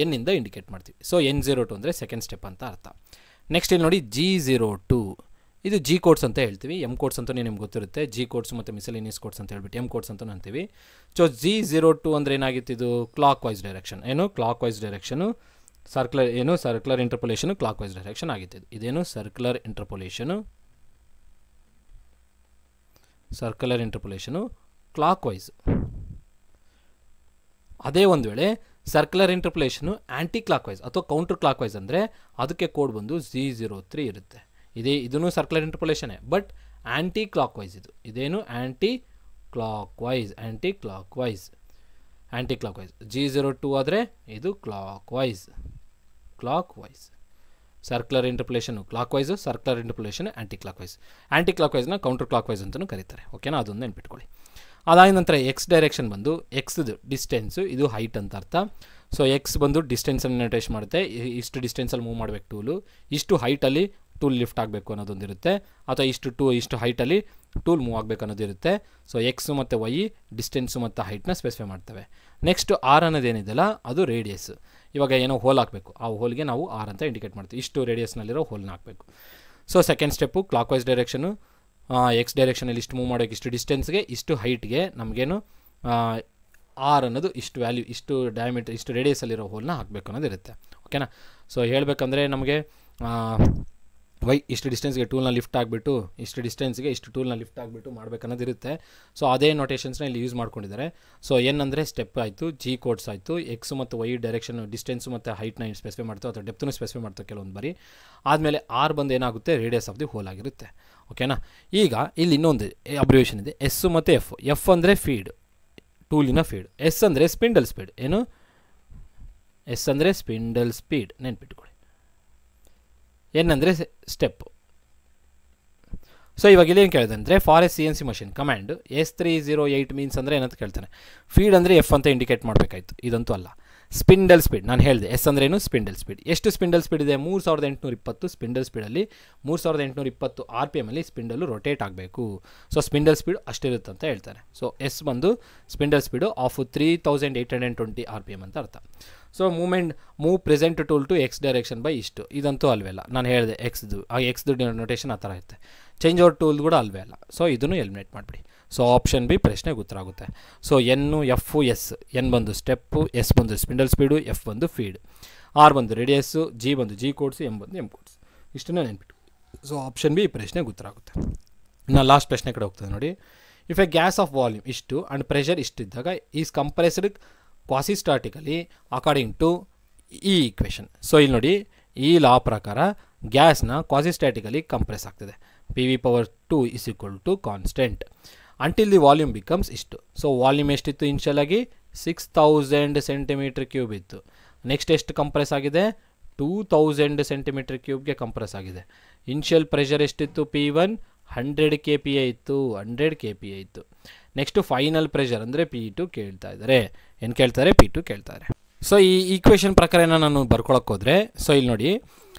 ಎನ್ನಿಂದ ಇಂಡಿಕೇಟ್ ಮಾಡ್ತೀವಿ. ಸೊ N02 ಅಂದರೆ ಸೆಕೆಂಡ್ ಸ್ಟೆಪ್ ಅಂತ ಅರ್ಥ. ನೆಕ್ಸ್ಟ್ ಇಲ್ಲಿ ನೋಡಿ G02 ಇದು G ಕೋಡ್ಸ್ ಅಂತ ಹೇಳ್ತೀವಿ. M ಕೋಡ್ಸ್ ಅಂತಲೂ ನಿಮ್ಗೆ ಗೊತ್ತಿರುತ್ತೆ. G ಕೋಡ್ಸ್ ಮತ್ತು ಮಿಸಲೇನಿಯಸ್ ಕೋಡ್ಸ್ ಅಂತ ಹೇಳ್ಬಿಟ್ಟು M ಕೋಡ್ಸ್ ಅಂತ ಅಂತೀವಿ. ಸೊ G02 ಅಂದರೆ ಏನಾಗಿತ್ತು ಇದು ಕ್ಲಾಕ್ ವೈಸ್ ಡೈರೆಕ್ಷನ್. ಏನು clockwise direction circular interpolation clockwise direction ಆಗಿತ್ತು. ಇದೇನು ಸರ್ಕ್ಯುಲರ್ ಇಂಟರ್ಪೋಲೇಷನು ಕ್ಲಾಕ್ ವೈಸ್. ಅದೇ ಒಂದು ವೇಳೆ circular interpolation anticlockwise ಅಥವಾ ಕೌಂಟರ್ ಕ್ಲಾಕ್ ವೈಸ್ ಅಂದರೆ ಅದಕ್ಕೆ ಕೋಡ್ ಬಂದು G03 ಇರುತ್ತೆ. ಇದೂ ಸರ್ಕ್ಯುಲರ್ ಇಂಟರ್ಪೋಲೇಷನ್ನೇ ಬಟ್ ಆ್ಯಂಟಿ ಕ್ಲಾಕ್ ವೈಸ್. ಇದೇನು ಆ್ಯಂಟಿ ಕ್ಲಾಕ್ ವೈಸ್ G02 ಆದರೆ ಇದು clockwise circular interpolation clockwise circular interpolation ಆ್ಯಂಟಿ ಕ್ಲಾಕ್ ವೈಸ್ನ ಕೌಂಟರ್ ಕ್ಲಾಕ್ ವೈಸ್ ಅಂತಲೂ ಕರೀತಾರೆ. ಓಕೆನಾ ಅದೊಂದು ನೆನ್ಪಿಟ್ಕೊಳ್ಳಿ. ಅದಾದ ನಂತರ ಎಕ್ಸ್ ಡೈರೆಕ್ಷನ್ ಬಂದು ಎಕ್ಸ್ದು ಡಿಸ್ಟೆನ್ಸು, ಇದು ಹೈಟ್ ಅಂತ ಅರ್ಥ. ಸೊ ಎಕ್ಸ್ ಬಂದು ಡಿಸ್ಟೆನ್ಸನ್ನು ನೊಟೇಟ್ ಮಾಡುತ್ತೆ, ಇಷ್ಟು ಡಿಸ್ಟೆನ್ಸಲ್ಲಿ ಮೂವ್ ಮಾಡಬೇಕು ಟೂಲು, ಇಷ್ಟು ಹೈಟಲ್ಲಿ ಟೂಲ್ ಲಿಫ್ಟ್ ಆಗಬೇಕು ಅನ್ನೋದೊಂದಿರುತ್ತೆ, ಅಥವಾ ಇಷ್ಟು ಹೈಟಲ್ಲಿ ಟೂಲ್ ಮೂವ್ ಆಗಬೇಕು ಅನ್ನೋದಿರುತ್ತೆ. ಸೊ ಎಕ್ಸು ಮತ್ತು ವೈ ಡಿಸ್ಟೆನ್ಸು ಮತ್ತು ಹೈಟ್ನ ಸ್ಪೆಸಿಫೈ ಮಾಡ್ತವೆ. ನೆಕ್ಸ್ಟ್ ಆರ್ ಅನ್ನೋದೇನಿದೆಯಲ್ಲ ಅದು ರೇಡಿಯಸ್. ಇವಾಗ ಏನೋ ಹೋಲ್ ಹಾಕಬೇಕು, ಆ ಹೋಲ್ಗೆ ನಾವು ಆರ್ ಅಂತ ಇಂಡಿಕೇಟ್ ಮಾಡ್ತೀವಿ, ಇಷ್ಟು ರೇಡಿಯಸ್ನಲ್ಲಿರೋ ಹೋಲ್ನ ಹಾಕಬೇಕು. So second step clockwise direction, X ಡೈರೆಕ್ಷನಲ್ಲಿ ಇಷ್ಟು ಮೂವ್ ಮಾಡೋಕ್ಕೆ ಇಷ್ಟು ಡಿಸ್ಟೆನ್ಸ್ಗೆ ಇಷ್ಟು ಹೈಟ್ಗೆ ನಮಗೇನು ಆರ್ ಅನ್ನೋದು ಇಷ್ಟು ವ್ಯಾಲ್ಯೂ, ಇಷ್ಟು ಡಯಾಮೀಟರ್, ಇಷ್ಟು ರೇಡಿಯಸಲ್ಲಿರೋ ಹೋಲ್ನ ಹಾಕಬೇಕು ಅನ್ನೋದಿರುತ್ತೆ. ಓಕೆನಾ. ಸೊ ಹೇಳಬೇಕಂದ್ರೆ ನಮಗೆ ವೈ ಇಷ್ಟು ಡಿಸ್ಟೆನ್ಸ್ಗೆ ಟೂಲ್ನ ಲಿಫ್ಟ್ ಆಗಿಬಿಟ್ಟು ಇಷ್ಟು ಡಿಸ್ಟೆನ್ಸ್ಗೆ ಇಷ್ಟು ಟೂಲ್ನ ಲಿಫ್ಟ್ ಆಗಿಬಿಟ್ಟು ಮಾಡಬೇಕನ್ನೋದಿರುತ್ತೆ. ಸೊ ಅದೇ ನೋಟೇಷನ್ಸ್ನ ಇಲ್ಲಿ ಯೂಸ್ ಮಾಡ್ಕೊಂಡಿದ್ದಾರೆ. ಸೊ ಎನ್ ಅಂದರೆ ಸ್ಟೆಪ್ ಆಯಿತು, ಜಿ ಕೋಡ್ಸ್ ಆಯಿತು, ಎಕ್ಸ್ ಮತ್ತು ವೈ ಡೈರೆಕ್ಷನ್ ಡಿಸ್ಟೆನ್ಸು ಮತ್ತು ಹೈಟ್ನ ಸ್ಪೆಸಿಫೈ ಮಾಡ್ತವೆ ಅಥವಾ ಡೆಪ್ತನ್ನು ಸ್ಪೆಸಿಫೈ ಮಾಡ್ತವೆ ಕೆಲವೊಂದು ಬಾರಿ. ಆದಮೇಲೆ ಆರ್ ಬಂದು ಏನಾಗುತ್ತೆ, ರೇಡಿಯಸ್ ಆಫ್ ದಿ ಹೋಲ್ ಆಗಿರುತ್ತೆ. ಓಕೆನಾ. ಈಗ ಇಲ್ಲಿ ಇನ್ನೊಂದು ಅಬ್ರಿವೇಷನ್ ಇದೆ, ಎಸ್ ಮತ್ತು ಎಫ್. ಎಫ್ ಅಂದರೆ ಫೀಡ್, ಟೂಲಿನ ಫೀಡ್. ಎಸ್ ಅಂದರೆ ಸ್ಪಿಂಡಲ್ ಸ್ಪೀಡ್. ಏನು ಎಸ್ ಅಂದರೆ ಸ್ಪಿಂಡಲ್ ಸ್ಪೀಡ್, ನೆನ್ಪಿಟ್ಕೊಳ್ಳಿ. ಎನ್ ಅಂದರೆ ಸ್ಟೆಪ್ಪು. ಸೊ ಇವಾಗ ಇಲ್ಲಿ ಏನು ಕೇಳಿದೆ ಅಂದರೆ for a CNC machine command S308 means ಅಂದರೆ ಏನಂತ ಕೇಳ್ತಾನೆ. ಫೀಡ್ ಅಂದರೆ ಎಫ್ ಅಂತ ಇಂಡಿಕೇಟ್ ಮಾಡಬೇಕಾಯ್ತು, ಇದಂತೂ ಅಲ್ಲ. ಸ್ಪಿಂಡಲ್ ಸ್ಪೀಡ್ ನಾನು ಹೇಳಿದೆ, ಎಸ್ ಅಂದರೆ ಏನು, ಸ್ಪಿಂಡಲ್ ಸ್ಪೀಡ್. ಎಷ್ಟು ಸ್ಪಿಂಡಲ್ ಸ್ಪೀಡ್ ಇದೆ, 3820 ಸ್ಪಿಂಡಲ್ ಸ್ಪೀಡಲ್ಲಿ 3820 RPM ಅಲ್ಲಿ ಸ್ಪಿಂಡಲು ರೊಟೇಟ್ ಆಗಬೇಕು. ಸೊ ಸ್ಪಿಂಡಲ್ ಸ್ಪೀಡ್ ಅಷ್ಟಿರುತ್ತೆ ಅಂತ ಹೇಳ್ತಾರೆ. ಸೊ ಎಸ್ ಬಂದು ಸ್ಪಿಂಡಲ್ ಸ್ಪೀಡು ಆಫ್ 3820 RPM ಅಂತ ಅರ್ಥ. So move present tool to X direction by ಇಷ್ಟು, ಇದಂತೂ ಅಲ್ವೇ ನಾನು ಹೇಳಿದೆ ಎಕ್ಸ್ದು, ಆ ಎಕ್ಸ್ದು ನೊಟೇಷನ್ ಆ ಥರ ಇರುತ್ತೆ. ಚೇಂಜ್ ಓವರ್ ಟೂಲ್ ಕೂಡ ಅಲ್ವೇ ಅಲ್ಲ. ಸೊ ಇದನ್ನು ಎಲಿಮಿನೇಟ್ ಮಾಡಿಬಿಡಿ. ಸೊ ಆಪ್ಷನ್ ಬಿ ಪ್ರಶ್ನೆಗೆ ಉತ್ತರ ಆಗುತ್ತೆ. So N F S, N ಬಂದು ಸ್ಟೆಪ್ಪು, ಎಸ್ ಬಂದು ಸ್ಪಿಂಡಲ್ ಸ್ಪೀಡು, ಎಫ್ ಬಂದು ಫೀಡ್, ಆರ್ ಬಂದು ರೇಡಿಯಸ್ಸು, ಜಿ ಬಂದು ಜಿ ಕೋಡ್ಸು, ಎಮ್ ಬಂದು ಎಮ್ ಕೋಡ್ಸ್. ಇಷ್ಟನ್ನ ನೆನ್ಪಿಟ್ಟು. ಸೊ ಆಪ್ಷನ್ ಬಿ ಪ್ರಶ್ನೆಗೆ ಉತ್ತರ ಆಗುತ್ತೆ. ಇನ್ನು ಲಾಸ್ಟ್ ಪ್ರಶ್ನೆ ಕಡೆ ಹೋಗ್ತದೆ ನೋಡಿ. If a gas of volume ಇಷ್ಟು ಆ್ಯಂಡ್ ಪ್ರೆಷರ್ ಇಷ್ಟಿದ್ದಾಗ is compressed quasistatically according to ಈ ಈಕ್ವೇಷನ್. ಸೊ ಇಲ್ಲಿ ನೋಡಿ, ಈ ಲಾ ಪ್ರಕಾರ ಗ್ಯಾಸ್ನ ಕ್ವಾಸಿಸ್ಟಾಟಿಕಲಿ ಕಂಪ್ರೆಸ್ ಆಗ್ತದೆ. PV/2 = constant until the volume becomes ಇಷ್ಟು. ಸೊ ವಾಲ್ಯೂಮ್ ಎಷ್ಟಿತ್ತು ಇನ್ಷಿಯಲ್ ಆಗಿ 6000 cm3 ಇತ್ತು. ನೆಕ್ಸ್ಟ್ ಎಷ್ಟು ಕಂಪ್ರೆಸ್ ಆಗಿದೆ, 2000 cm3ಗೆ ಕಂಪ್ರೆಸ್ ಆಗಿದೆ. ಇನ್ಷಿಯಲ್ ಪ್ರೆಷರ್ ಎಷ್ಟಿತ್ತು, P1 100 kPa ಇತ್ತು, 100 kPa ಇತ್ತು. ನೆಕ್ಸ್ಟು ಫೈನಲ್ ಪ್ರೆಷರ್ ಅಂದರೆ P2 ಕೇಳ್ತಾ ಇದ್ದಾರೆ. ಏನು ಕೇಳ್ತಾರೆ, P2 ಕೇಳ್ತಾರೆ. ಸೊ ಈ ಈಕ್ವೇಷನ್ ಪ್ರಕಾರ ನಾನು ಬರ್ಕೊಳಕ್ಕೆ ಹೋದರೆ, ಸೊ ಇಲ್ಲಿ ನೋಡಿ,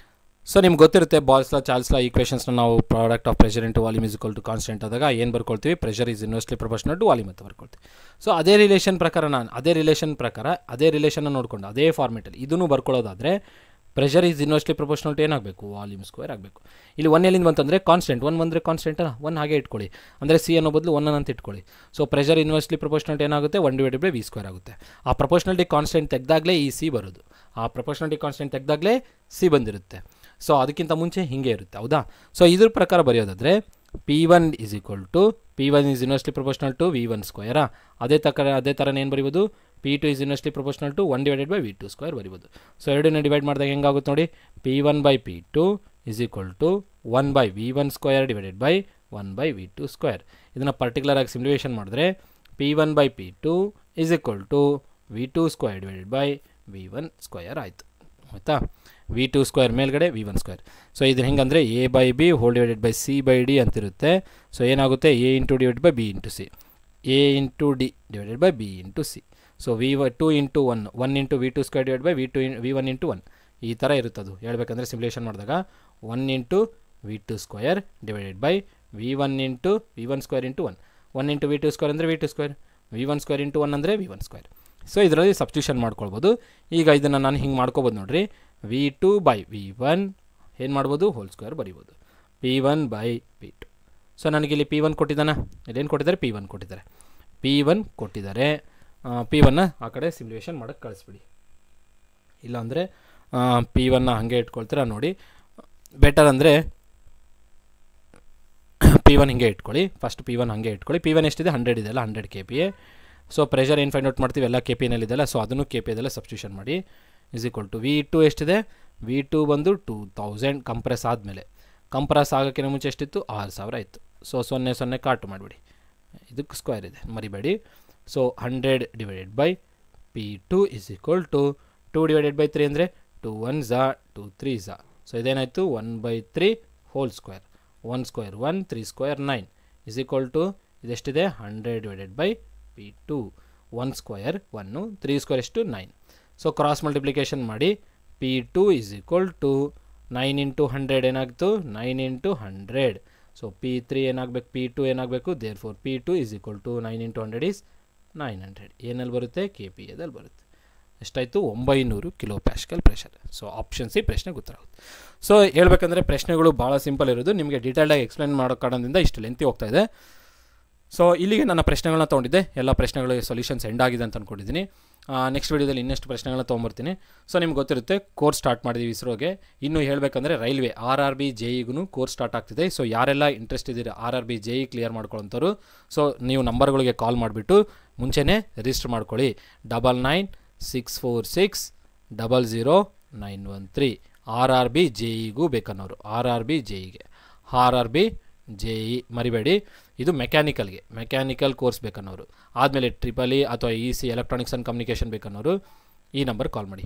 ಸೊ ನಿಮ್ಗೆ ಗೊತ್ತಿರುತ್ತೆ ಬಾಲ್ಸ್ಲಾ ಚಾರ್ಲ್ಸ್ಲಾ ಈಕ್ವೇಷನ್ಸ್ನ ನಾವು product of pressure into volume is equal to constant ಆದಾಗ ಏನು ಬರ್ಕೊಳ್ತೀವಿ, pressure is inversely proportional to volume ಅಂತ ಬರ್ಕೊಳ್ತೀವಿ. ಸೊ ಅದೇ ರಿಲೇಷನ್ ಪ್ರಕಾರ ಅದೇ ರಿಲೇಷನ್ನ ನೋಡಿಕೊಂಡು ಅದೇ ಫಾರ್ಮೆಟಲ್ಲಿ ಇದನ್ನು ಬರ್ಕೊಳ್ಳೋದಾದರೆ pressure is inversely proportional to ಏನಾಗಬೇಕು, ವಾಲ್ಯೂಮ್ ಸ್ಕ್ವೇರ್ ಆಗಬೇಕು. ಇಲ್ಲಿ 1 ಎಲ್ಲಿಂದ ಬಂತಂದರೆ ಕಾನ್ಸ್ಟೆಂಟ್, 1 ಬಂದರೆ ಕಾನ್ಸ್ಟೆಂಟಲ್ಲ, 1 ಹಾಗೆ ಇಟ್ಕೊಳ್ಳಿ, ಅಂದರೆ ಸಿ ಅನ್ನೋ ಬದಲು 1 ಅಂತ ಇಟ್ಕೊಳ್ಳಿ. ಸೊ ಪ್ರೆಷರ್ ಇನ್ವರ್ಸ್ಲಿ ಪ್ರೊಪೋರ್ಷನಲ್ ಏನಾಗುತ್ತೆ, 1/v² ಆಗುತ್ತೆ. ಆ ಪ್ರೊಪೋರ್ಷನಲ್ಟಿ ಕಾನ್ಸ್ಟೆಂಟ್ ತೆಗೆದಾಗಲೇ ಈ ಸಿ ಬರೋದು, ಆ ಪ್ರೊಪೋರ್ಷನಲ್ಟಿ ಕಾನ್ಸ್ಟೆಂಟ್ ತೆಗೆದಾಗಲೇ ಸಿ ಬಂದಿರುತ್ತೆ. ಸೊ ಅದಕ್ಕಿಂತ ಮುಂಚೆ ಹೀಗೆ ಇರುತ್ತೆ, ಹೌದಾ. ಸೊ ಇದ್ರ ಪ್ರಕಾರ ಬರೆಯೋದಾದರೆ P1 is inversely proportional to V1². ಅದೇ ಥರನೇ ಏನು ಬರೀಬೋದು, P2 is inversely proportional to 1/V2² ಬರೀಬೋದು. ಸೊ ಎರಡನ್ನ ಡಿವೈಡ್ ಮಾಡಿದಾಗ ಹೆಂಗಾಗುತ್ತೆ ನೋಡಿ, P1/P2 is equal to 1/V1² divided by 1/V2². ಇದನ್ನು ಪರ್ಟಿಕ್ಯುಲರ್ ಆಗಿ ಸಿಮ್ಯುಲೇಷನ್ ಮಾಡಿದ್ರೆ P1/P2 is equal to V2² divided by V1² ಆಯಿತು, ಆಯಿತಾ. V2² ಮೇಲ್ಗಡೆ V1². ಸೊ ಇದು ಹೆಂಗಂದರೆ A/B whole divided by C/D ಅಂತಿರುತ್ತೆ. ಸೊ ಏನಾಗುತ್ತೆ, A into divided by B into C, A into D divided by B into C. So V2 into 1 into V2² divide by V1 into 1 ಈ ಥರ ಇರುತ್ತದು. ಹೇಳ್ಬೇಕಂದ್ರೆ simulation ಮಾಡಿದಾಗ 1 into V2² divided by V1 into V1² into 1 into V2² ಅಂದರೆ V2², V1² into 1 ಅಂದರೆ V1². So ಇದರಲ್ಲಿ substitution ಮಾಡ್ಕೊಳ್ಬೋದು. ಈಗ ಇದನ್ನು ನಾನು ಹಿಂಗೆ ಮಾಡ್ಕೊಬೋದು ನೋಡಿರಿ, V2/V1 ಏನು ಮಾಡ್ಬೋದು, ಹೋಲ್² ಬರೀಬೋದು, P1/P2. ಸೊ ನನಗಿಲ್ಲಿ P1 ಕೊಟ್ಟಿದ್ದಾನೆ, ಇಲ್ಲೇನು ಕೊಟ್ಟಿದ್ದಾರೆ, P1 ಕೊಟ್ಟಿದ್ದಾರೆ. P1 ಕೊಟ್ಟಿದ್ದಾರೆ, P1ನ ಆ ಕಡೆ ಸಿಮ್ಯುಲೇಷನ್ ಮಾಡೋಕ್ಕೆ ಕಳಿಸ್ಬಿಡಿ. ಇಲ್ಲಾಂದರೆ P1ನ ಹಾಗೆ ಇಟ್ಕೊಳ್ತೀರಾ ನೋಡಿ, ಬೆಟರ್ ಅಂದರೆ P1 ಹಿಂಗೆ ಇಟ್ಕೊಳ್ಳಿ. ಫಸ್ಟ್ P1 ಹಾಗೆ ಇಟ್ಕೊಳ್ಳಿ. P1 ಎಷ್ಟಿದೆ, 100 ಇದೆಯಲ್ಲ, 100 kPa. ಸೊ ಪ್ರೆಷರ್ ಏನು ಫೈಂಡ್ ಔಟ್ ಮಾಡ್ತೀವಿ, ಎಲ್ಲ KPನಲ್ಲಿದೆಯಲ್ಲ, ಸೊ ಅದನ್ನು KPದಲ್ಲೇ ಸಬ್ಸ್ಟಿಟ್ಯೂಷನ್ ಮಾಡಿ. ಇಸ್ ಈಕ್ವಲ್ ಟು V2 ಎಷ್ಟಿದೆ, V2 ಬಂದು 2000 ಕಂಪ್ರೆಸ್ ಆದಮೇಲೆ, ಕಂಪ್ರೆಸ್ ಆಗೋಕ್ಕಿಂತ ಮುಂಚೆ ಎಷ್ಟಿತ್ತು, 6000 ಇತ್ತು. ಸೊ 0 ಕಾಟು ಮಾಡಿಬಿಡಿ, ಇದಕ್ಕೆ ಸ್ಕ್ವೇರ್ ಇದೆ ಮರಿಬೇಡಿ. So 100 divided by P2 is equal to 2 divided by 3 ಅಂದರೆ 2 1s 2 3s. ಸೊ ಇದೇನಾಯಿತು, 1/3 whole square, 1² 1 3² 9 is equal to ಇದೆಷ್ಟಿದೆ 100/P2 1 ಸ್ಕ್ವೇರ್ 1 3 ಸ್ಕ್ವೇರ್ ಎಷ್ಟು 9. ಸೊ ಕ್ರಾಸ್ ಮಲ್ಟಿಪ್ಲಿಕೇಶನ್ ಮಾಡಿ P2 = 9 × 100 ಏನಾಗ್ತು 9 × 100. ಸೊ P3 ಏನಾಗಬೇಕು P2 ಏನಾಗಬೇಕು ದೇರ್ಫೋರ್ P2 = 9 × 100 is 900. ಏನಲ್ಲಿ ಬರುತ್ತೆ KPAದಲ್ಲಿ ಬರುತ್ತೆ. ಎಷ್ಟಾಯಿತು 900 kilo pascal pressure. So option C ಪ್ರಶ್ನೆಗೆ ಉತ್ತರ ಆಗುತ್ತೆ. ಸೊ ಹೇಳ್ಬೇಕಂದ್ರೆ ಪ್ರಶ್ನೆಗಳು ಭಾಳ ಸಿಂಪಲ್ ಇರೋದು, ನಿಮಗೆ ಡೀಟೇಲ್ಡಾಗಿ ಎಕ್ಸ್ಪ್ಲೈನ್ ಮಾಡೋ ಕಾರಣದಿಂದ ಇಷ್ಟು ಲೆಂತಿ ಹೋಗ್ತಾ ಇದೆ. ಸೊ ಇಲ್ಲಿಗೆ ನನ್ನ ಪ್ರಶ್ನೆಗಳನ್ನ ತೊಗೊಂಡಿದ್ದೆ, ಎಲ್ಲ ಪ್ರಶ್ನೆಗಳಿಗೆ ಸೊಲ್ಯೂಷನ್ಸ್ ಎಂಡ್ ಆಗಿದೆ ಅಂತ ಅಂದ್ಕೊಂಡಿದ್ದೀನಿ. ನೆಕ್ಸ್ಟ್ ವೀಡಿಯೋದಲ್ಲಿ ಇನ್ನಷ್ಟು ಪ್ರಶ್ನೆಗಳನ್ನ ತೊಗೊಂಬರ್ತೀನಿ. ಸೊ ನಿಮ್ಗೆ ಗೊತ್ತಿರುತ್ತೆ ಕೋರ್ಸ್ ಸ್ಟಾರ್ಟ್ ಮಾಡಿದ್ದೀವಿ ಇಸ್ರೋಗೆ. ಇನ್ನೂ ಹೇಳಬೇಕಂದ್ರೆ ರೈಲ್ವೆ RRB JEಗೂ ಕೋರ್ಸ್ ಸ್ಟಾರ್ಟ್ ಆಗ್ತಿದೆ. ಸೊ ಯಾರೆಲ್ಲ ಇಂಟ್ರೆಸ್ಟ್ ಇದ್ದೀರಿ RRB JE ಕ್ಲಿಯರ್ ಮಾಡ್ಕೊಳ್ಳೋಂಥವ್ರು, ಸೊ ನೀವು ನಂಬರ್ಗಳಿಗೆ ಕಾಲ್ ಮಾಡಿಬಿಟ್ಟು ಮುಂಚೆನೇ ರಿಜಿಸ್ಟರ್ ಮಾಡ್ಕೊಳ್ಳಿ. 9964600913 RRB JEಗೂ ಬೇಕನ್ನೋರು RRB JEಗೆ. RRB JE ಮರಿಬೇಡಿ, ಇದು ಮೆಕ್ಯಾನಿಕಲ್ ಕೋರ್ಸ್ ಬೇಕನ್ನೋರು. ಆದಮೇಲೆ EEE ಅಥವಾ EC ಎಲೆಕ್ಟ್ರಾನಿಕ್ಸ್ ಆ್ಯಂಡ್ ಕಮ್ಯುನಿಕೇಷನ್ ಬೇಕನ್ನೋರು ಈ ನಂಬರ್ ಕಾಲ್ ಮಾಡಿ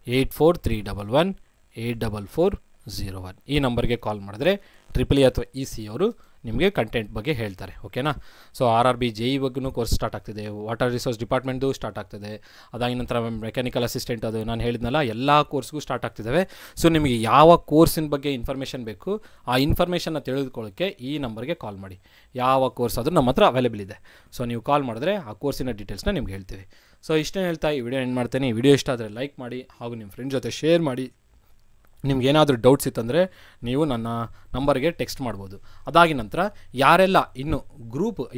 8431184401. ಈ ನಂಬರ್ಗೆ ಕಾಲ್ ಮಾಡಿದ್ರೆ EEE ಅಥವಾ EC ಅವರು ನಿಮಗೆ ಕಂಟೆಂಟ್ ಬಗ್ಗೆ ಹೇಳ್ತಾರೆ. ಓಕೆನಾ. ಸೊ RRB JE ಬಗ್ಗೆನೂ ಕೋರ್ಸ್ ಸ್ಟಾರ್ಟ್ ಆಗ್ತಿದೆ, ವಾಟರ್ ರಿಸೋರ್ಸ್ ಡಿಪಾರ್ಟ್ಮೆಂಟ್ದು ಸ್ಟಾರ್ಟ್ ಆಗ್ತಿದೆ, ಅದಾಗಿ ನಂತರ ಮೆಕ್ಯಾನಿಕಲ್ ಅಸಿಸ್ಟೆಂಟ್ ಅದು ನಾನು ಹೇಳಿದ್ನಲ್ಲ ಎಲ್ಲ ಕೋರ್ಸ್ಗೂ ಸ್ಟಾರ್ಟ್ ಆಗ್ತಿದ್ದಾವೆ. ಸೊ ನಿಮಗೆ ಯಾವ ಕೋರ್ಸಿನ ಬಗ್ಗೆ ಇನ್ಫಾರ್ಮೇಷನ್ ಬೇಕು ಆ ಇನ್ಫಾರ್ಮೇಷನ್ನ ತಿಳಿದುಕೊಳ್ಳೋಕ್ಕೆ ಈ ನಂಬರ್ಗೆ ಕಾಲ್ ಮಾಡಿ. ಯಾವ ಕೋರ್ಸ್ ಆದರೂ ನಮ್ಮ ಹತ್ರ ಅವೈಲೇಬಲ್ ಇದೆ. ಸೊ ನೀವು ಕಾಲ್ ಮಾಡಿದ್ರೆ ಆ ಕೋರ್ಸಿನ ಡೀಟೇಲ್ಸ್ನ ನಿಮ್ಗೆ ಹೇಳ್ತೀವಿ. ಸೊ ಇಷ್ಟೇ ಹೇಳ್ತಾ ಈ ವಿಡಿಯೋ ಎಂಡ್ ಮಾಡ್ತೇನೆ. ಈ ವಿಡಿಯೋ ಇಷ್ಟ ಆದರೆ ಲೈಕ್ ಮಾಡಿ ಹಾಗೂ ನಿಮ್ಮ ಫ್ರೆಂಡ್ಸ್ ಜೊತೆ ಶೇರ್ ಮಾಡಿ. ನಿಮ್ಗೇನಾದರೂ ಡೌಟ್ಸ್ ಇತ್ತಂದರೆ ನೀವು ನನ್ನ ನಂಬರ್ಗೆ ಟೆಕ್ಸ್ಟ್ ಮಾಡ್ಬೋದು. ಅದಾಗಿ ನಂತರ ಯಾರೆಲ್ಲ ಇನ್ನು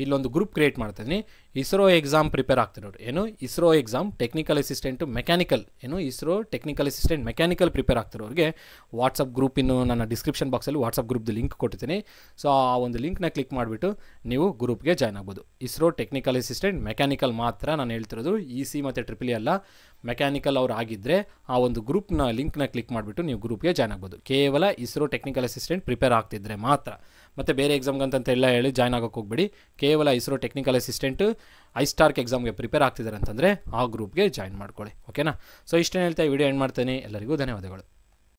ಇಲ್ಲೊಂದು ಗ್ರೂಪ್ ಕ್ರಿಯೇಟ್ ಮಾಡ್ತೀನಿ, ಇಸ್ರೋ ಎಕ್ಸಾಮ್ ಪ್ರಿಪೇರ್ ಆಗ್ತಿರೋರು, ISRO exam technical assistant mechanical ISRO technical assistant mechanical prepare ಆಗ್ತಿರೋರಿಗೆ ವಾಟ್ಸಪ್ ಗ್ರೂಪ್ ಇನ್ನು ನನ್ನ ಡಿಸ್ಕ್ರಿಪ್ಷನ್ ಬಾಕ್ಸಲ್ಲಿ ವಾಟ್ಸಪ್ ಗ್ರೂಪ್ದು ಲಿಂಕ್ ಕೊಟ್ಟಿದ್ದೀನಿ. ಸೊ ಆ ಒಂದು ಲಿಂಕ್ನ ಕ್ಲಿಕ್ ಮಾಡಿಬಿಟ್ಟು ನೀವು ಗ್ರೂಪ್ಗೆ ಜಾಯ್ನ್ ಆಗ್ಬೋದು. ಇಸ್ರೋ ಟೆಕ್ನಿಕಲ್ ಅಸಿಸ್ಟೆಂಟ್ ಮೆಕ್ಯಾನಿಕಲ್ ಮಾತ್ರ ನಾನು ಹೇಳ್ತಿರೋದು, EC ಮತ್ತು EEE ಅಲ್ಲ. ಮೆಕ್ಯಾನಿಕಲ್ ಅವ್ರು ಆಗಿದ್ದರೆ ಆ ಒಂದು ಗ್ರೂಪ್ನ ಲಿಂಕ್ನ ಕ್ಲಿಕ್ ಮಾಡಿಬಿಟ್ಟು ನೀವು ಗ್ರೂಪ್ಗೆ ಜಾಯ್ನ್ ಆಗ್ಬೋದು. ಕೇವಲ ಇಸ್ರೋ ಟೆಕ್ನಿಕಲ್ ಅಸಿಸ್ಟೆಂಟ್ ಪ್ರಿಪೇರ್ ಆಗ್ತಿದ್ರೆ ಮಾತ್ರ. ಮತ್ತು ಬೇರೆ ಎಕ್ಸಾಮ್ಗಂತ ಎಲ್ಲ ಹೇಳಿ ಜಾಯ್ನ್ ಆಗೋಕ್ಕೆ ಹೋಗ್ಬೇಡಿ. ಕೇವಲ ಇಸ್ರೋ ಟೆಕ್ನಿಕಲ್ ಅಸಿಸ್ಟೆಂಟು ಐಸ್ಟಾರ್ಕ್ ಎಕ್ಸಾಮ್ಗೆ ಪ್ರಿಪೇರ್ ಆಗ್ತಿದ್ದಾರೆ ಅಂತಂದರೆ ಆ ಗ್ರೂಪ್ಗೆ ಜಾಯ್ನ್ ಮಾಡ್ಕೊಳ್ಳಿ. ಓಕೆನಾ. ಸೊ ಇಷ್ಟೇ ಹೇಳ್ತಾ ಈ ವಿಡಿಯೋ ಎಂಡ್ ಮಾಡ್ತೇನೆ. ಎಲ್ಲರಿಗೂ ಧನ್ಯವಾದಗಳು.